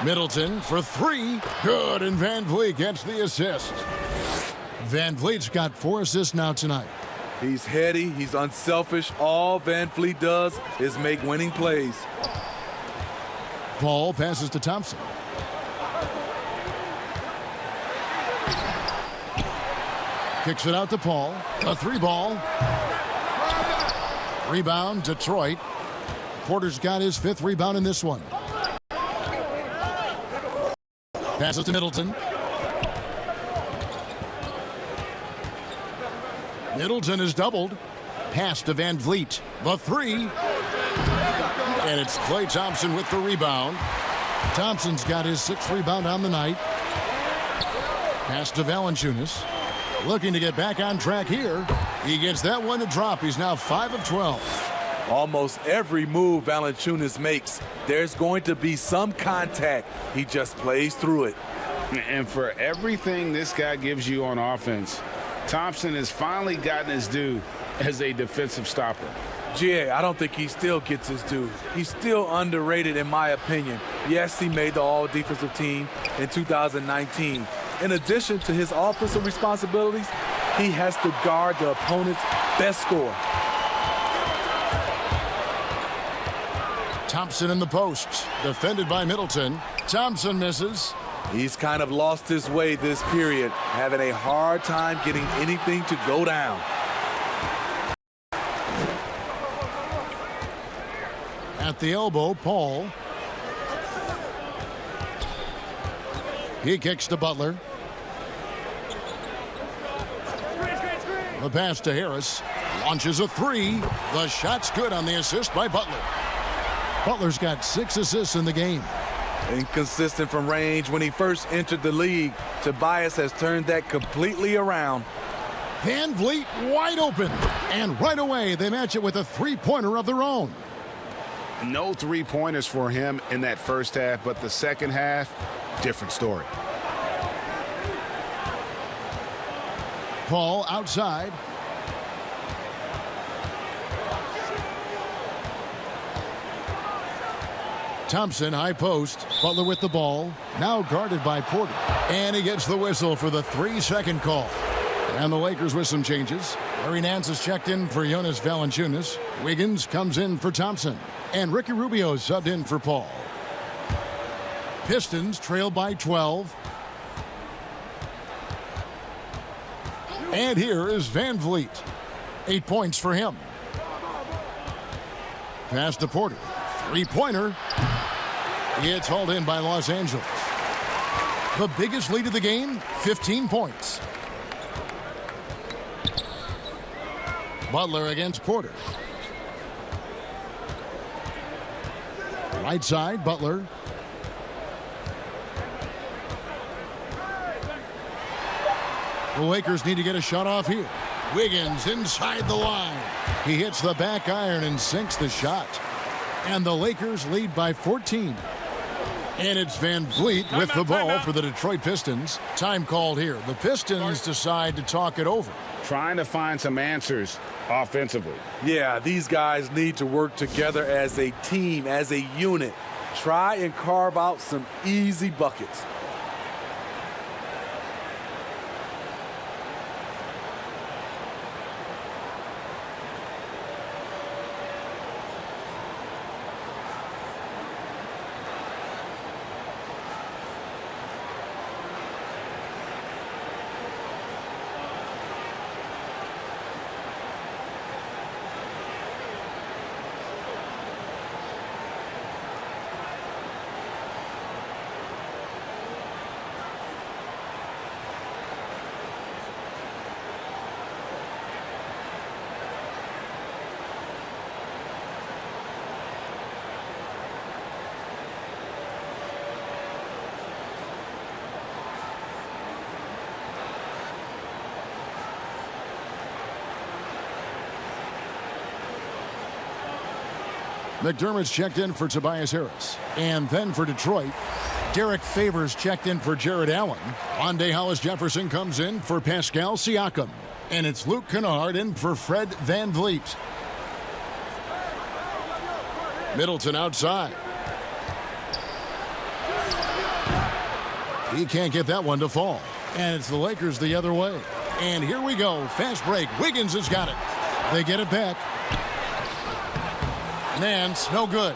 Middleton for 3. Good, and VanVleet gets the assist. VanVleet's got 4 assists now tonight. He's heady. He's unselfish. All VanVleet does is make winning plays. Paul passes to Thompson. Kicks it out to Paul. A 3-ball. Rebound, Detroit. Porter's got his 5th rebound in this one. Passes to Middleton. Middleton is doubled. Pass to VanVleet. The 3. And it's Klay Thompson with the rebound. Thompson's got his 6th rebound on the night. Pass to Valanciunas. Looking to get back on track here. He gets that one to drop. He's now 5 of 12. Almost every move Valanciunas makes, there's going to be some contact. He just plays through it. And for everything this guy gives you on offense, Thompson has finally gotten his due as a defensive stopper. GA, I don't think he still gets his due. He's still underrated in my opinion. Yes, he made the all-defensive team in 2019. In addition to his offensive responsibilities, he has to guard the opponent's best scorer. Thompson in the post, defended by Middleton. Thompson misses. He's kind of lost his way this period, having a hard time getting anything to go down. At the elbow, Paul. He kicks to Butler. The pass to Harris. Launches a three. The shot's good on the assist by Butler. Butler's got 6 assists in the game. Inconsistent from range when he first entered the league. Tobias has turned that completely around. Van Vliet wide open. And right away, they match it with a three-pointer of their own. No three-pointers for him in that first half, but the second half, different story. Paul outside. Thompson, high post. Butler with the ball. Now guarded by Porter. And he gets the whistle for the 3-second call. And the Lakers with some changes. Larry Nance is checked in for Jonas Valanciunas. Wiggins comes in for Thompson. And Ricky Rubio subbed in for Paul. Pistons trail by 12. And here is Van Vliet. 8 points for him. Pass to Porter. Three-pointer. It's hauled in by Los Angeles. The biggest lead of the game, 15 points. Butler against Porter. Right side, Butler. The Lakers need to get a shot off here. Wiggins inside the line. He hits the back iron and sinks the shot. And the Lakers lead by 14. And it's Van Vliet with the ball for the Detroit Pistons. Time called here. The Pistons decide to talk it over. Trying to find some answers offensively. Yeah, these guys need to work together as a team, as a unit. Try and carve out some easy buckets. McDermott's checked in for Tobias Harris. And then for Detroit, Derek Favors checked in for Jared Allen. Wande Hollis-Jefferson comes in for Pascal Siakam. And it's Luke Kennard in for Fred Van Vliet. Middleton outside. He can't get that one to fall. And it's the Lakers the other way. And here we go. Fast break. Wiggins has got it. They get it back. Nance, no good.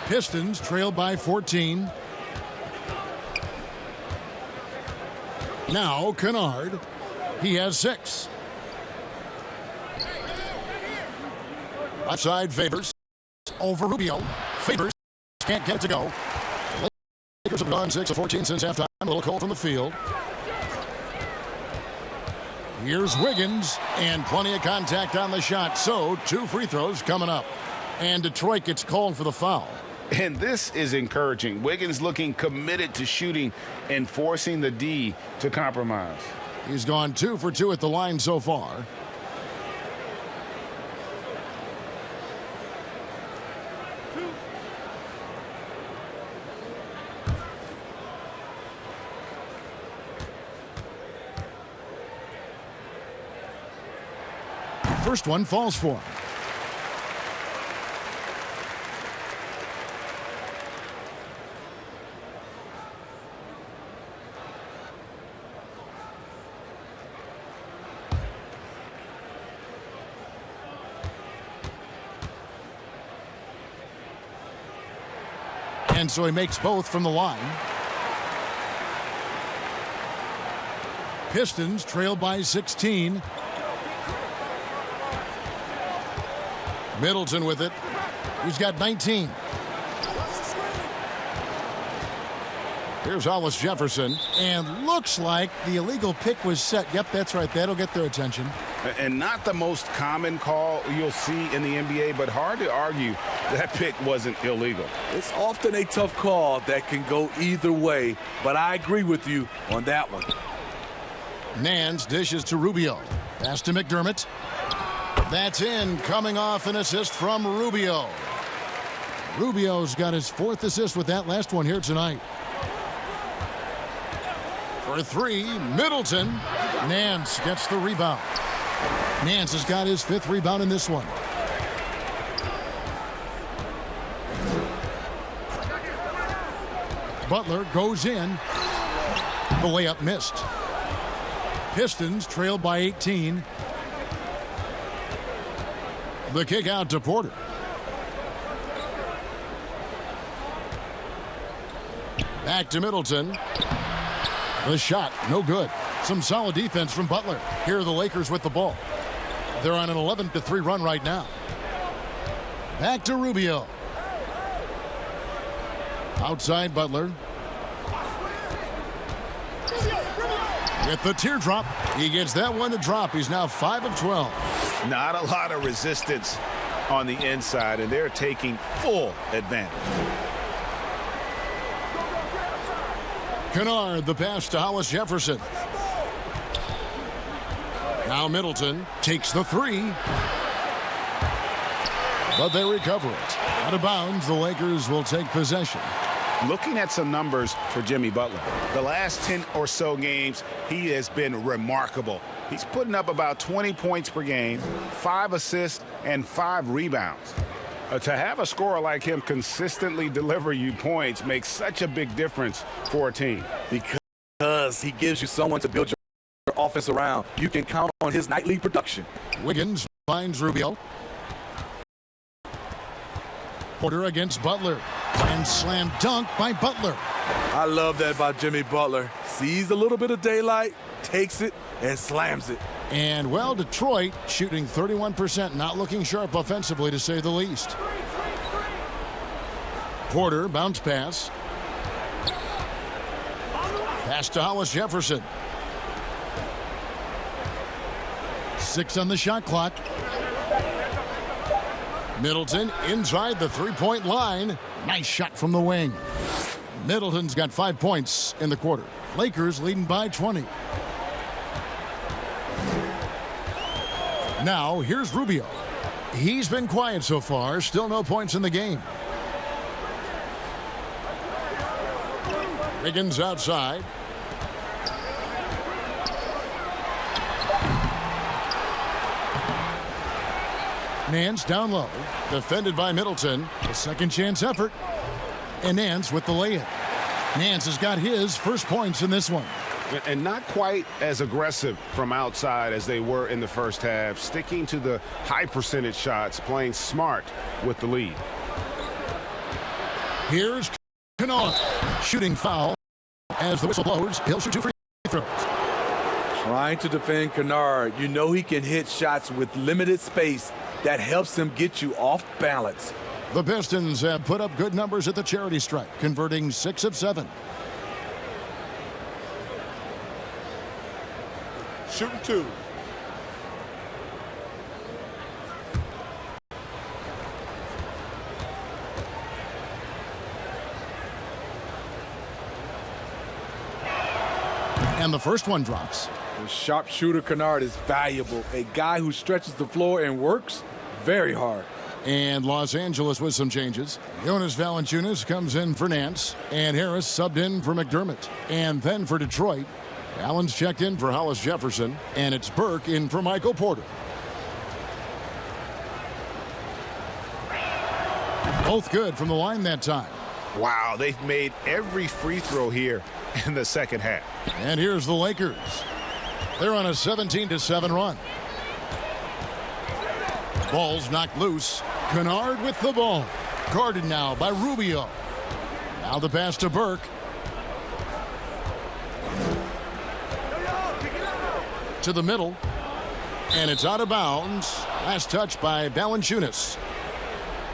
Pistons trail by 14. Now Kennard. He has 6. Outside Favors. Over Rubio. Favors can't get it to go. Lakers have gone 6 of 14 since halftime. A little cold from the field. Here's Wiggins, and plenty of contact on the shot. So, 2 free throws coming up. And Detroit gets called for the foul. And this is encouraging. Wiggins looking committed to shooting and forcing the D to compromise. He's gone 2 for 2 at the line so far. First one falls for him. And so he makes both from the line. Pistons trail by 16. Middleton with it. He's got 19. Here's Hollis Jefferson. And looks like the illegal pick was set. Yep, that's right. That'll get their attention. And not the most common call you'll see in the NBA, but hard to argue that pick wasn't illegal. It's often a tough call that can go either way, but I agree with you on that one. Nance dishes to Rubio. Pass to McDermott. That's in, coming off an assist from Rubio. Rubio's got his 4th assist with that last one here tonight. For 3, Middleton. Nance gets the rebound. Nance has got his 5th rebound in this one. Butler goes in. The layup missed. Pistons trail by 18. The kick out to Porter. Back to Middleton. The shot, no good. Some solid defense from Butler. Here are the Lakers with the ball. They're on an 11-3 run right now. Back to Rubio. Outside Butler. With the teardrop, he gets that one to drop. He's now 5 of 12. Not a lot of resistance on the inside, and they're taking full advantage. Kennard, the pass to Hollis Jefferson. Now Middleton takes the 3. But they recover it. Out of bounds, the Lakers will take possession. Looking at some numbers for Jimmy Butler. The last 10 or so games, he has been remarkable. He's putting up about 20 points per game, 5 assists, and 5 rebounds. To have a scorer like him consistently deliver you points makes such a big difference for a team. Because he gives you someone to build your offense around. You can count on his nightly production. Wiggins finds Rubio. Porter against Butler. And slam dunk by Butler. I love that about Jimmy Butler. Sees a little bit of daylight, takes it, and slams it. And, well, Detroit shooting 31%, not looking sharp offensively, to say the least. Porter, bounce pass. Pass to Hollis Jefferson. 6 on the shot clock. Middleton inside the three-point line. Nice shot from the wing. Middleton's got 5 points in the quarter. Lakers leading by 20. Now, here's Rubio. He's been quiet so far. Still no points in the game. Wiggins outside. Nance down low. Defended by Middleton. A second chance effort. And Nance with the layup. Nance has got his first points in this one. And not quite as aggressive from outside as they were in the first half. Sticking to the high percentage shots, playing smart with the lead. Here's Kennard. Shooting foul. As the whistle blows, he'll shoot 2 free throws. Trying to defend Kennard. You know he can hit shots with limited space. That helps him get you off balance. The Pistons have put up good numbers at the charity stripe, converting 6 of 7. Shooting 2. And the first one drops. The sharpshooter Kennard is valuable. A guy who stretches the floor and works very hard. And Los Angeles with some changes. Jonas Valanciunas comes in for Nance, and Harris subbed in for McDermott. And then for Detroit, Allen's checked in for Hollis Jefferson, and it's Burke in for Michael Porter. Both good from the line that time. Wow, they've made every free throw here in the second half. And here's the Lakers. They're on a 17-7 run. Ball's knocked loose. Kennard with the ball. Guarded now by Rubio. Now the pass to Burke. To the middle. And it's out of bounds. Last touch by Valanciunas.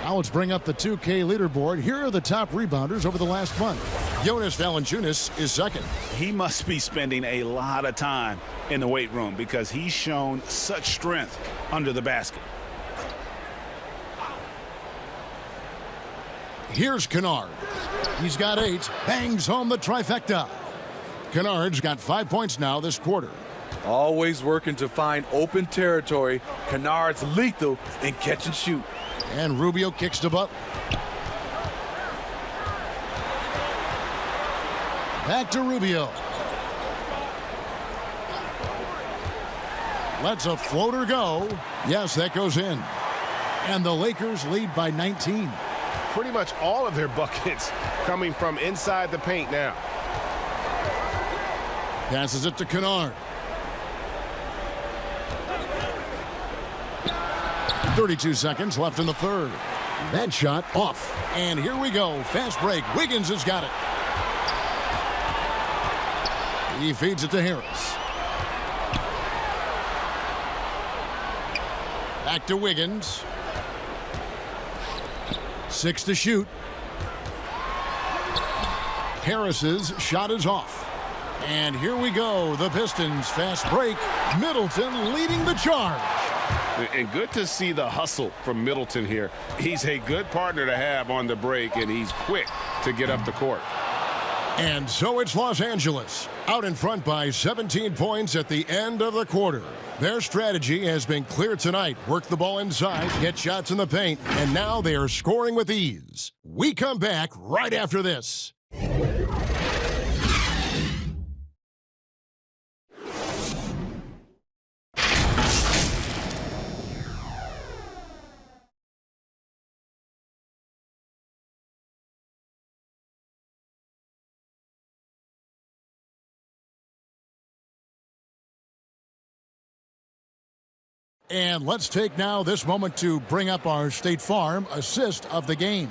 Now let's bring up the 2K leaderboard. Here are the top rebounders over the last month. Jonas Valanciunas is second. He must be spending a lot of time in the weight room because he's shown such strength under the basket. Here's Kennard. He's got 8. Bangs home the trifecta. Kennard's got 5 points now this quarter. Always working to find open territory. Kennard's lethal in catch and shoot. And Rubio kicks to Butler. Back to Rubio. Lets a floater go. Yes, that goes in. And the Lakers lead by 19. Pretty much all of their buckets coming from inside the paint now. Passes it to Kennard. 32 seconds left in the third. That shot off. And here we go. Fast break. Wiggins has got it. He feeds it to Harris. Back to Wiggins. 6 to shoot. Harris's shot is off. And here we go. The Pistons fast break. Middleton leading the charge. And good to see the hustle from Middleton here. He's a good partner to have on the break, and he's quick to get up the court. And so it's Los Angeles, out in front by 17 points at the end of the quarter. Their strategy has been clear tonight. Work the ball inside, get shots in the paint, and now they are scoring with ease. We come back right after this. And let's take now this moment to bring up our State Farm assist of the game.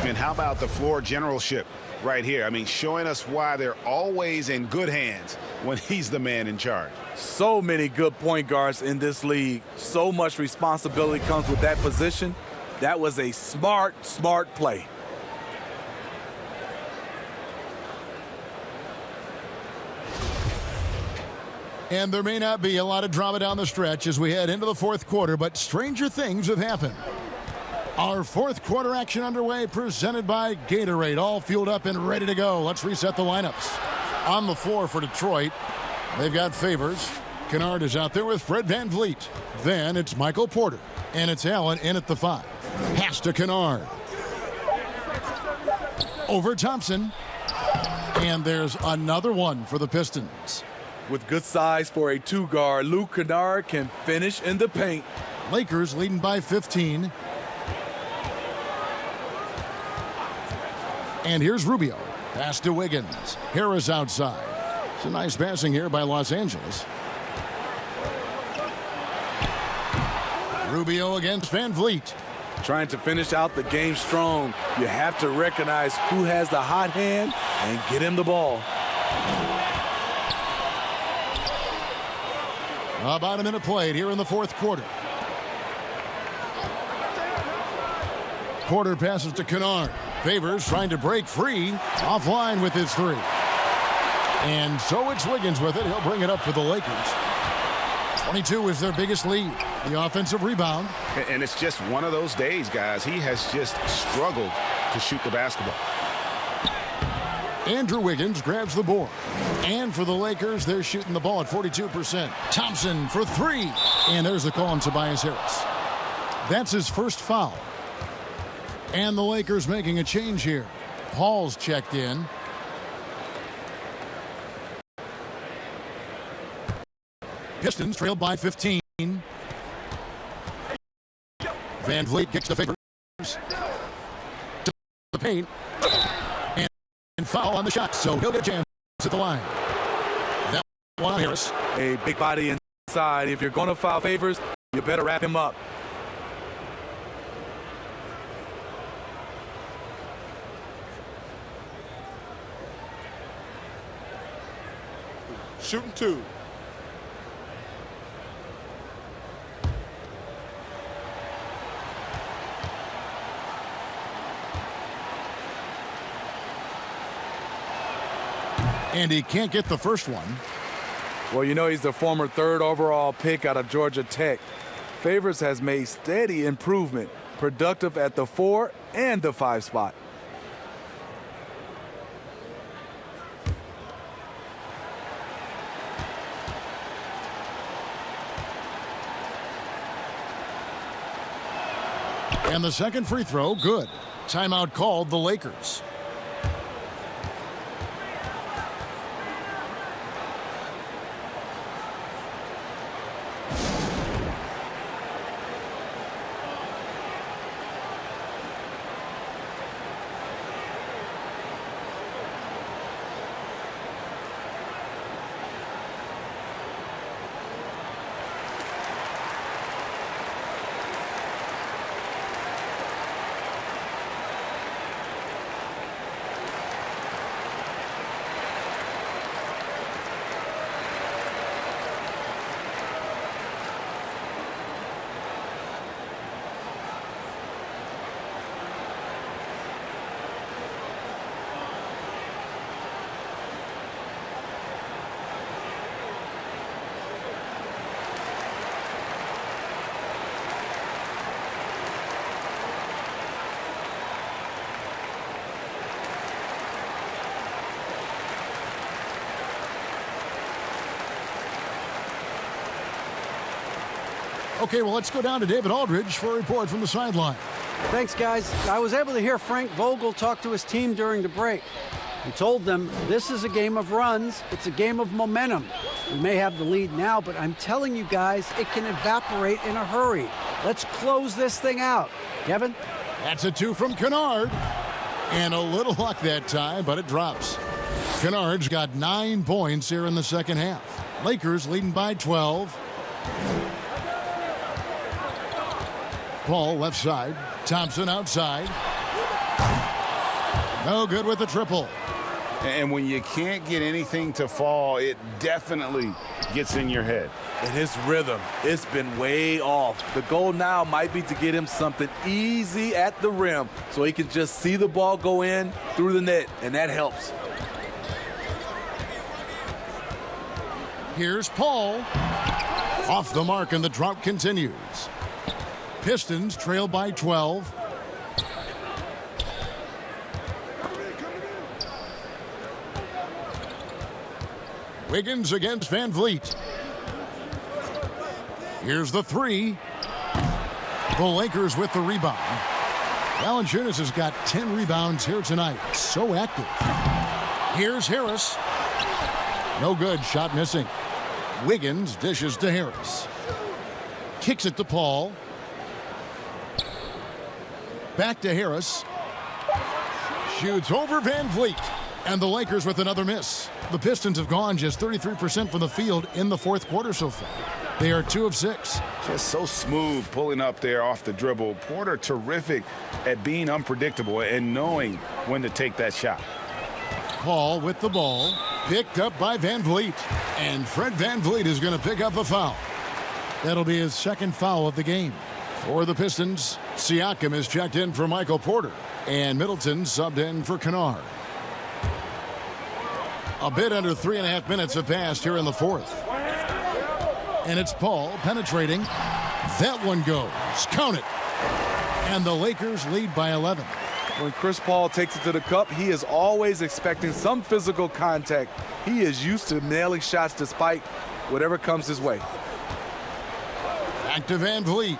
And how about the floor generalship right here? I mean, showing us why they're always in good hands when he's the man in charge. So many good point guards in this league. So much responsibility comes with that position. That was a smart play. And there may not be a lot of drama down the stretch as we head into the fourth quarter, but stranger things have happened. Our fourth quarter action underway, presented by Gatorade, all fueled up and ready to go. Let's reset the lineups. On the floor for Detroit, they've got Favors. Kennard is out there with Fred VanVleet. Then it's Michael Porter, and it's Allen in at the 5. Pass to Kennard. Over Thompson. And there's another one for the Pistons. With good size for a 2-guard, Luke Kennard can finish in the paint. Lakers leading by 15. And here's Rubio. Pass to Wiggins. Harris outside. It's a nice passing here by Los Angeles. Rubio against VanVleet. Trying to finish out the game strong. You have to recognize who has the hot hand and get him the ball. About a minute played here in the fourth quarter. Porter passes to Kennard. Favors trying to break free. Offline with his 3. And so it's Wiggins with it. He'll bring it up for the Lakers. 22 is their biggest lead. The offensive rebound. And it's just one of those days, guys. He has just struggled to shoot the basketball. Andrew Wiggins grabs the board. And for the Lakers, they're shooting the ball at 42%. Thompson for three. And there's the call on Tobias Harris. That's his first foul. And the Lakers making a change here. Paul's checked in. Pistons trailed by 15. Van Vliet kicks the Favors to the paint. And foul on the shot, so he'll get a chance at the line. That one on Harris. A big body inside. If you're going to foul Favors, you better wrap him up. Shooting two. And he can't get the first one. Well, you know he's the former 3rd overall pick out of Georgia Tech. Favors has made steady improvement, productive at the 4 and the 5 spot. And the second free throw, good. Timeout called the Lakers. Okay, well, let's go down to David Aldridge for a report from the sideline. Thanks, guys. I was able to hear Frank Vogel talk to his team during the break. He told them this is a game of runs. It's a game of momentum. We may have the lead now, but I'm telling you guys, it can evaporate in a hurry. Let's close this thing out. Kevin? That's a 2 from Kennard. And a little luck that time, but it drops. Kennard's got 9 points here in the second half. Lakers leading by 12. Paul left side. Thompson outside. No good with the triple. And when you can't get anything to fall, it definitely gets in your head. And his rhythm, it's been way off. The goal now might be to get him something easy at the rim so he can just see the ball go in through the net, and that helps. Here's Paul. Off the mark, and the drought continues. Pistons trail by 12. Wiggins against Van Vliet. Here's the 3. The Lakers with the rebound. Valanciunas has got 10 rebounds here tonight. So active. Here's Harris. No good. Shot missing. Wiggins dishes to Harris. Kicks it to Paul. Back to Harris. Shoots over Van Vliet. And the Lakers with another miss. The Pistons have gone just 33% from the field in the fourth quarter so far. They are 2 of 6. Just so smooth pulling up there off the dribble. Porter terrific at being unpredictable and knowing when to take that shot. Paul with the ball. Picked up by Van Vliet. And Fred Van Vliet is going to pick up a foul. That'll be his second foul of the game. For the Pistons, Siakam is checked in for Michael Porter. And Middleton subbed in for Kennard. A bit under 3.5 minutes have passed here in the fourth. And it's Paul penetrating. That one goes. Count it. And the Lakers lead by 11. When Chris Paul takes it to the cup, he is always expecting some physical contact. He is used to nailing shots despite whatever comes his way. Back to Van Vliet.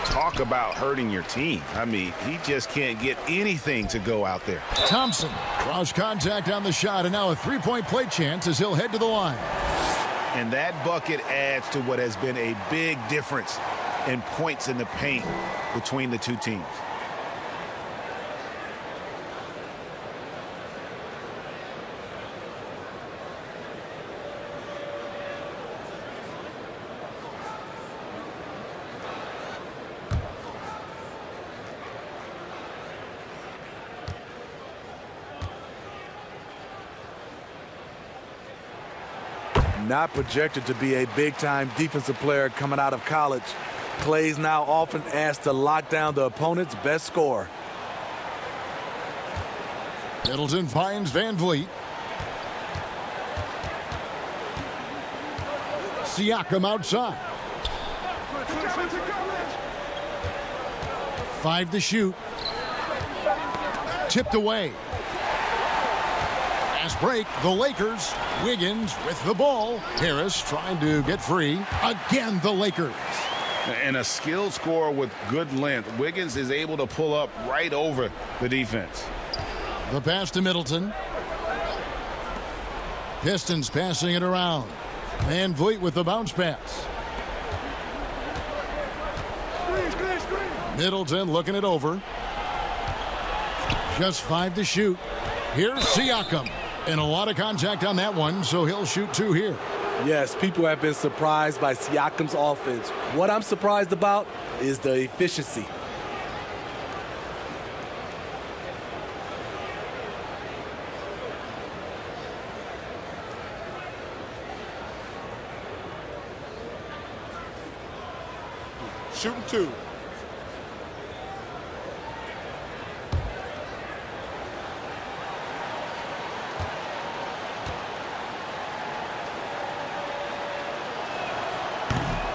Talk about hurting your team. I mean, he just can't get anything to go out there. Thompson draws contact on the shot, and now a three-point play chance as he'll head to the line. And that bucket adds to what has been a big difference in points in the paint between the two teams. Not projected to be a big-time defensive player coming out of college, Clay's now often asked to lock down the opponent's best scorer. Middleton finds Van Vliet. Siakam outside. 5 to shoot. Tipped away. Fast break, the Lakers. Wiggins with the ball. Harris trying to get free. Again, the Lakers. And a skilled scorer with good length. Wiggins is able to pull up right over the defense. The pass to Middleton. Pistons passing it around. Van Vliet with the bounce pass. Middleton looking it over. Just 5 to shoot. Here's Siakam. And a lot of contact on that one, so he'll shoot 2 here. Yes, people have been surprised by Siakam's offense. What I'm surprised about is the efficiency. Shooting 2.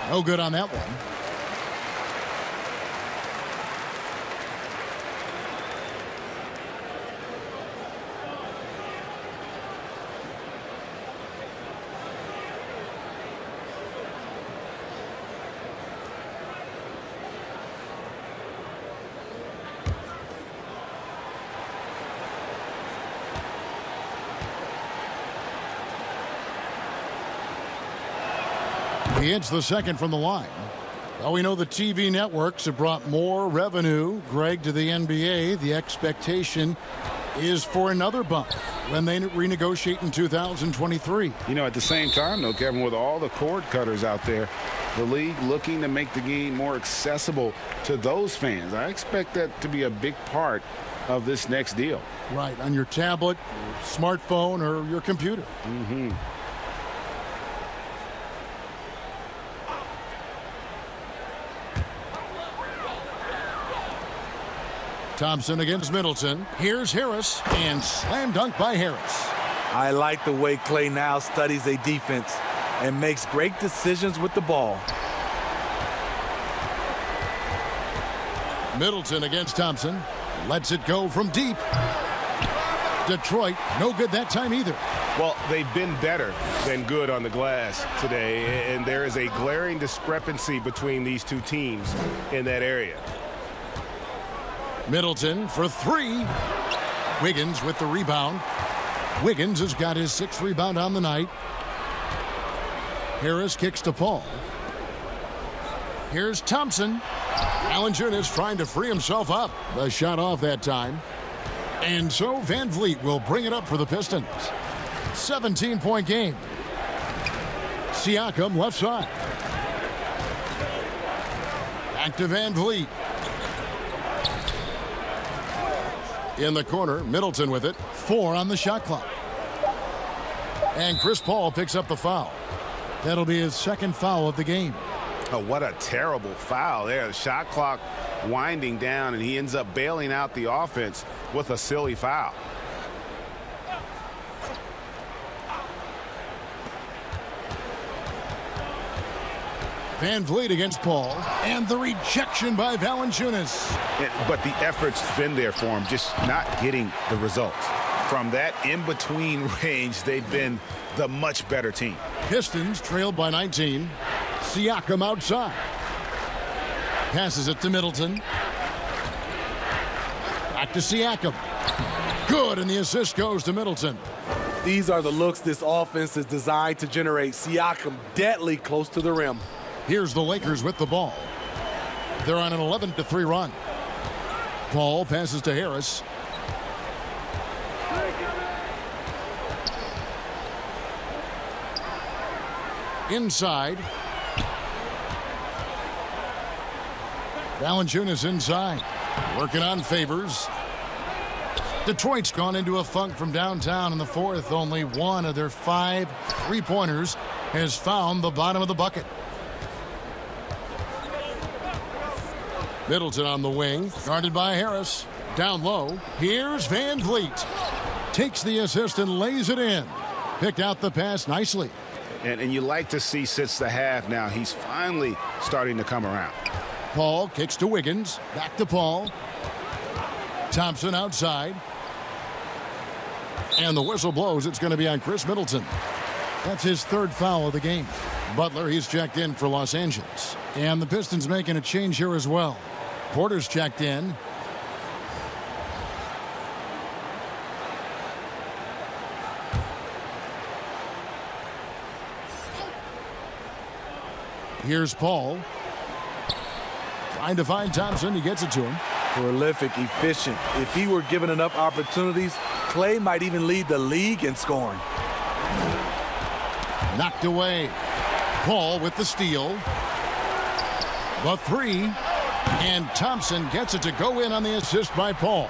No good on that one. He hits the second from the line. Well, we know the TV networks have brought more revenue, Greg, to the NBA. The expectation is for another bump when they renegotiate in 2023. You know, at the same time, though, Kevin, with all the cord cutters out there, the league looking to make the game more accessible to those fans. I expect that to be a big part of this next deal. Right, on your tablet, your smartphone, or your computer. Mm-hmm. Thompson against Middleton. Here's Harris, and slam dunk by Harris. I like the way Clay now studies a defense and makes great decisions with the ball. Middleton against Thompson. Lets it go from deep. Detroit, no good that time either. Well, they've been better than good on the glass today, and there is a glaring discrepancy between these two teams in that area. Middleton for 3. Wiggins with the rebound. Wiggins has got his 6th rebound on the night. Harris kicks to Paul. Here's Thompson. Valanciunas trying to free himself up. The shot off that time. And so Van Vliet will bring it up for the Pistons. 17-point game. Siakam left side. Back to Van Vliet. In the corner, Middleton with it. 4 on the shot clock. And Chris Paul picks up the foul. That'll be his 2nd foul of the game. Oh, what a terrible foul there. The shot clock winding down, and he ends up bailing out the offense with a silly foul. Van Vliet against Paul. And the rejection by Valanciunas. But the effort's been there for him, just not getting the results. From that in-between range, they've been the much better team. Pistons trailed by 19. Siakam outside. Passes it to Middleton. Back to Siakam. Good, and the assist goes to Middleton. These are the looks this offense is designed to generate. Siakam deadly close to the rim. Here's the Lakers with the ball. They're on an 11-3 run. Paul passes to Harris. Inside. Valanciunas inside. Working on Favors. Detroit's gone into a funk from downtown in the fourth. Only one of their 5 3-pointers has found the bottom of the bucket. Middleton on the wing, guarded by Harris. Down low, here's Van Vliet. Takes the assist and lays it in. Picked out the pass nicely. And you like to see since the half now, he's finally starting to come around. Paul kicks to Wiggins. Back to Paul. Thompson outside. And the whistle blows. It's going to be on Chris Middleton. That's his 3rd foul of the game. Butler, he's checked in for Los Angeles. And the Pistons making a change here as well. Porter's checked in. Here's Paul. Trying to find Thompson. He gets it to him. Prolific, efficient. If he were given enough opportunities, Clay might even lead the league in scoring. Knocked away. Paul with the steal. The 3. And Thompson gets it to go in on the assist by Paul.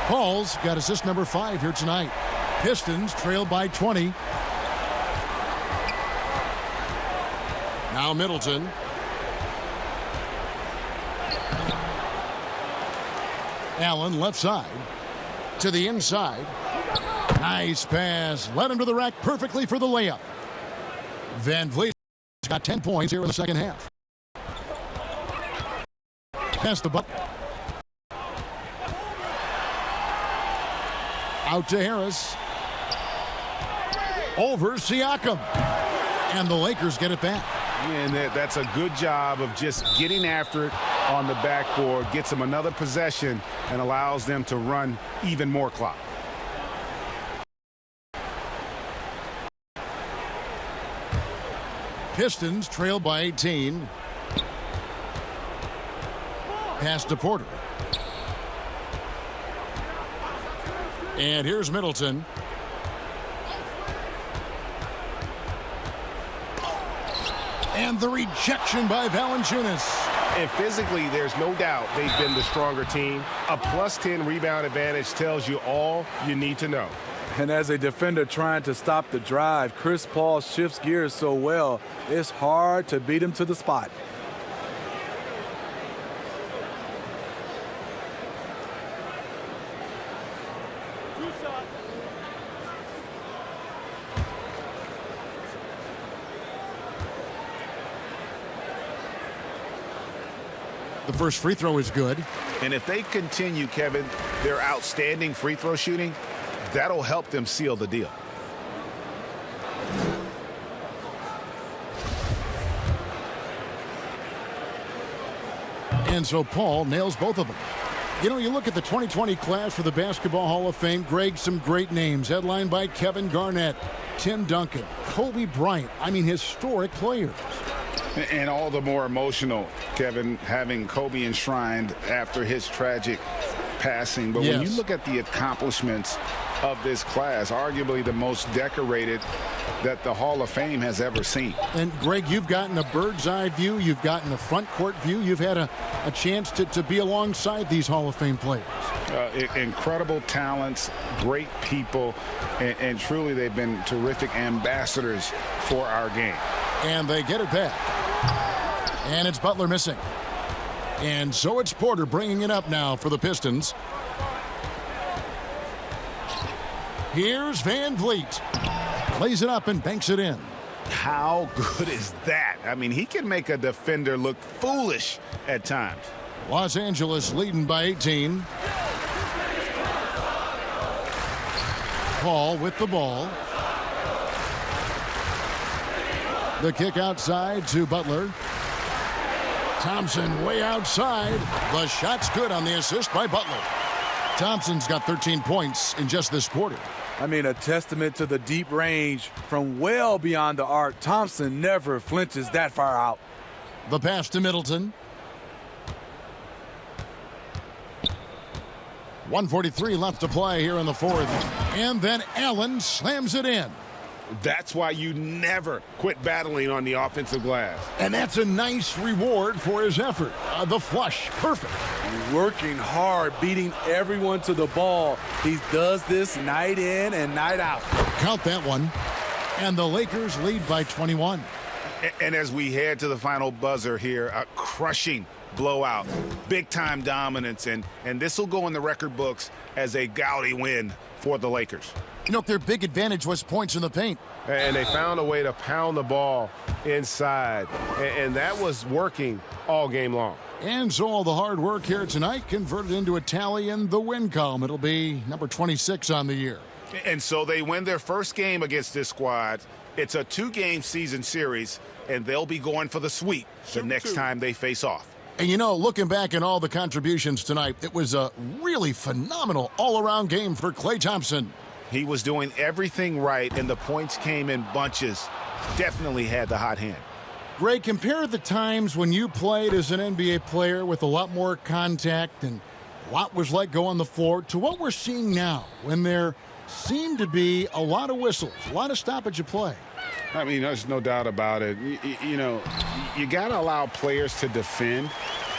Paul's got assist number 5 here tonight. Pistons trail by 20. Now Middleton. Allen left side to the inside. Nice pass. Led him to the rack perfectly for the layup. Van Vliet's got 10 points here in the second half. Pass the bucket. Out to Harris. Over Siakam. And the Lakers get it back. And that's a good job of just getting after it on the backboard. Gets them another possession and allows them to run even more clock. Pistons trail by 18. Pass to Porter. And here's Middleton. And the rejection by Valanciunas. And physically, there's no doubt they've been the stronger team. A +10 rebound advantage tells you all you need to know. And as a defender trying to stop the drive, Chris Paul shifts gears so well, it's hard to beat him to the spot. The first free throw is good. And if they continue, Kevin, their outstanding free throw shooting, that'll help them seal the deal. And so Paul nails both of them. You know, you look at the 2020 class for the Basketball Hall of Fame, Greg, some great names, headlined by Kevin Garnett, Tim Duncan, Kobe Bryant. I mean, historic players. And all the more emotional, Kevin, having Kobe enshrined after his tragic passing. But when you look at the accomplishments of this class, arguably the most decorated that the Hall of Fame has ever seen. And Greg, you've gotten a bird's eye view. You've gotten a front court view. You've had a chance to be alongside these Hall of Fame players. Incredible talents, great people, and truly they've been terrific ambassadors for our game. And they get it back. And it's Butler missing. And so it's Porter bringing it up now for the Pistons. Here's Van Vliet. Plays it up and banks it in. How good is that? I mean, he can make a defender look foolish at times. Los Angeles leading by 18. Paul with the ball. The kick outside to Butler. Thompson way outside. The shot's good on the assist by Butler. Thompson's got 13 points in just this quarter. I mean, a testament to the deep range from well beyond the arc. Thompson never flinches that far out. The pass to Middleton. 1:43 left to play here in the fourth. And then Allen slams it in. That's why you never quit battling on the offensive glass. And that's a nice reward for his effort. The flush, perfect. Working hard, beating everyone to the ball. He does this night in and night out. Count that one. And the Lakers lead by 21. And as we head to the final buzzer here, a crushing blowout, big-time dominance, and this will go in the record books as a gaudy win for the Lakers. You know, their big advantage was points in the paint. And they found a way to pound the ball inside, and that was working all game long. And so all the hard work here tonight converted into a tally in the win column. It'll be number 26 on the year. And so they win their first game against this squad. It's a 2-game season series, and they'll be going for the sweep the next time they face off. And, you know, looking back at all the contributions tonight, it was a really phenomenal all-around game for Klay Thompson. He was doing everything right, and the points came in bunches. Definitely had the hot hand. Greg, compare the times when you played as an NBA player with a lot more contact and a lot was let go on the floor to what we're seeing now when there seemed to be a lot of whistles, a lot of stoppage of play. I mean, there's no doubt about it. You know, you got to allow players to defend.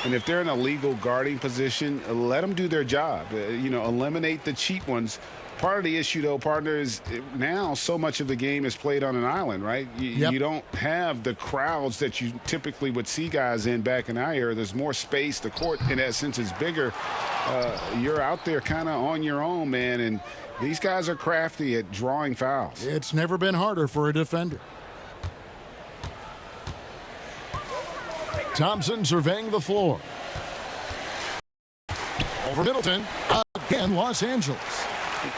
And if they're in a legal guarding position, let them do their job. You know, eliminate the cheap ones. Part of the issue, though, partner, is now so much of the game is played on an island, right? You don't have the crowds that you typically would see guys in back in our era. There's more space. The court, in that sense, is bigger. You're out there kind of on your own, man, and these guys are crafty at drawing fouls. It's never been harder for a defender. Thompson surveying the floor. Over Middleton. Again, Los Angeles.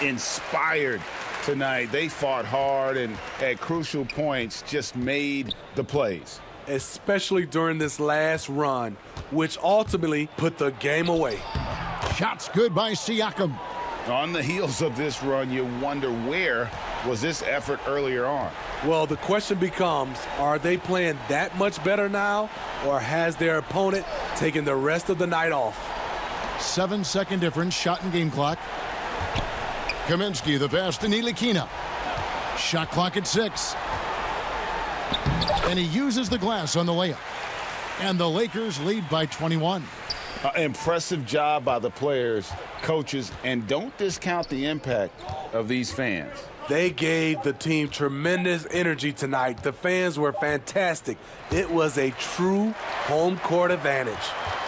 Inspired tonight. They fought hard and at crucial points just made the plays. Especially during this last run, which ultimately put the game away. Shots good by Siakam. On the heels of this run, you wonder where was this effort earlier on? Well, the question becomes, are they playing that much better now, or has their opponent taken the rest of the night off? 7-second difference, shot and game clock. Kaminsky, the pass to Ntilikina. Shot clock at 6. And he uses the glass on the layup. And the Lakers lead by 21. Impressive job by the players, coaches, and don't discount the impact of these fans. They gave the team tremendous energy tonight. The fans were fantastic. It was a true home court advantage.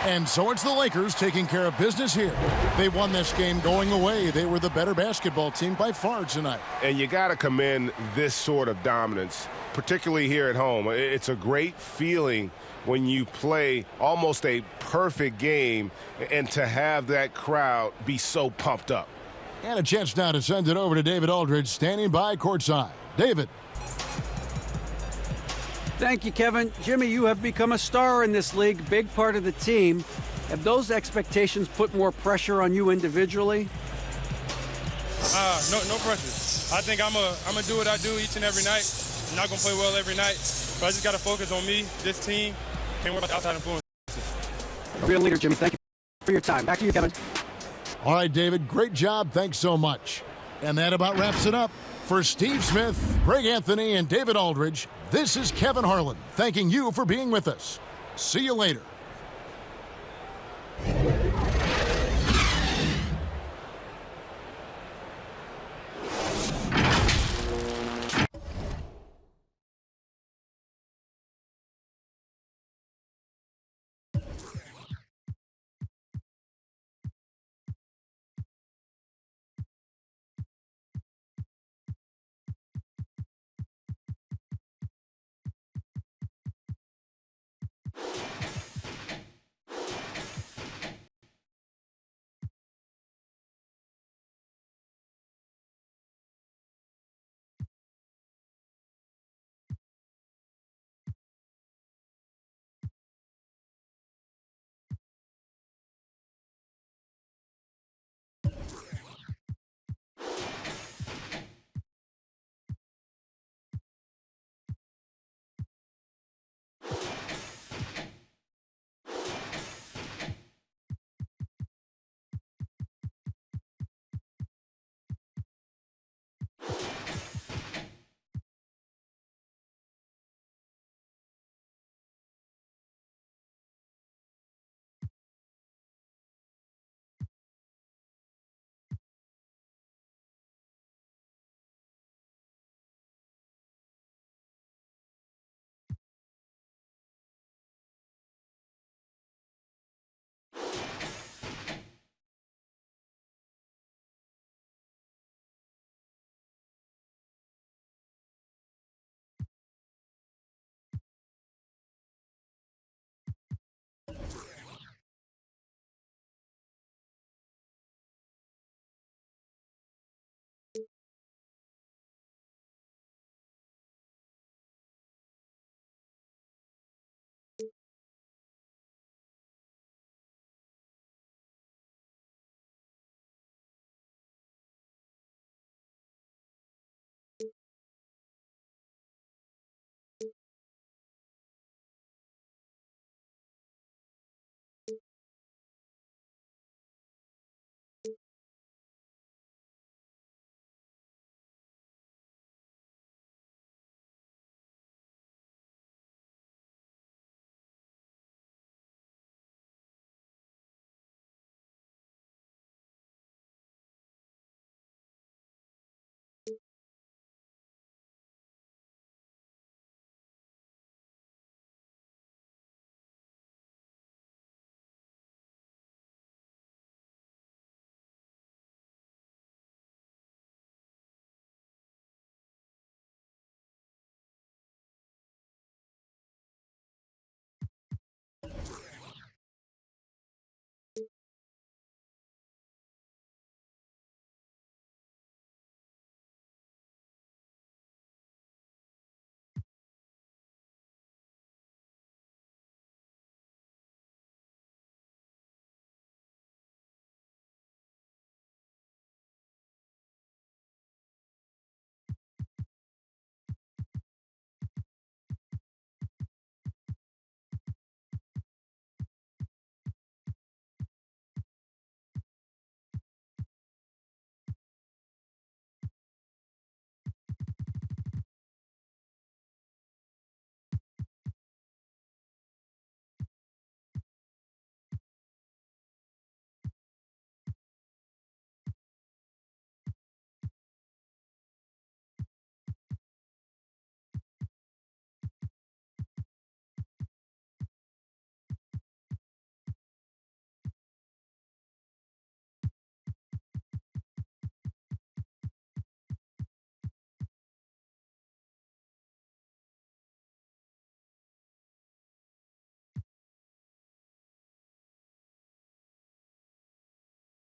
And so it's the Lakers taking care of business here. They won this game going away. They were the better basketball team by far tonight. And you got to commend this sort of dominance, particularly here at home. It's a great feeling when you play almost a perfect game and to have that crowd be so pumped up. And a chance now to send it over to David Aldridge, standing by courtside. David. Thank you, Kevin. Jimmy, you have become a star in this league, big part of the team. Have those expectations put more pressure on you individually? No pressure. I think I'm gonna do what I do each and every night. I'm not gonna play well every night, but I just gotta focus on me, this team, can't worry about the outside influence. A real leader, Jimmy. Thank you for your time. Back to you, Kevin. All right, David, great job. Thanks so much. And that about wraps it up. For Steve Smith, Greg Anthony, and David Aldridge, this is Kevin Harlan thanking you for being with us. See you later.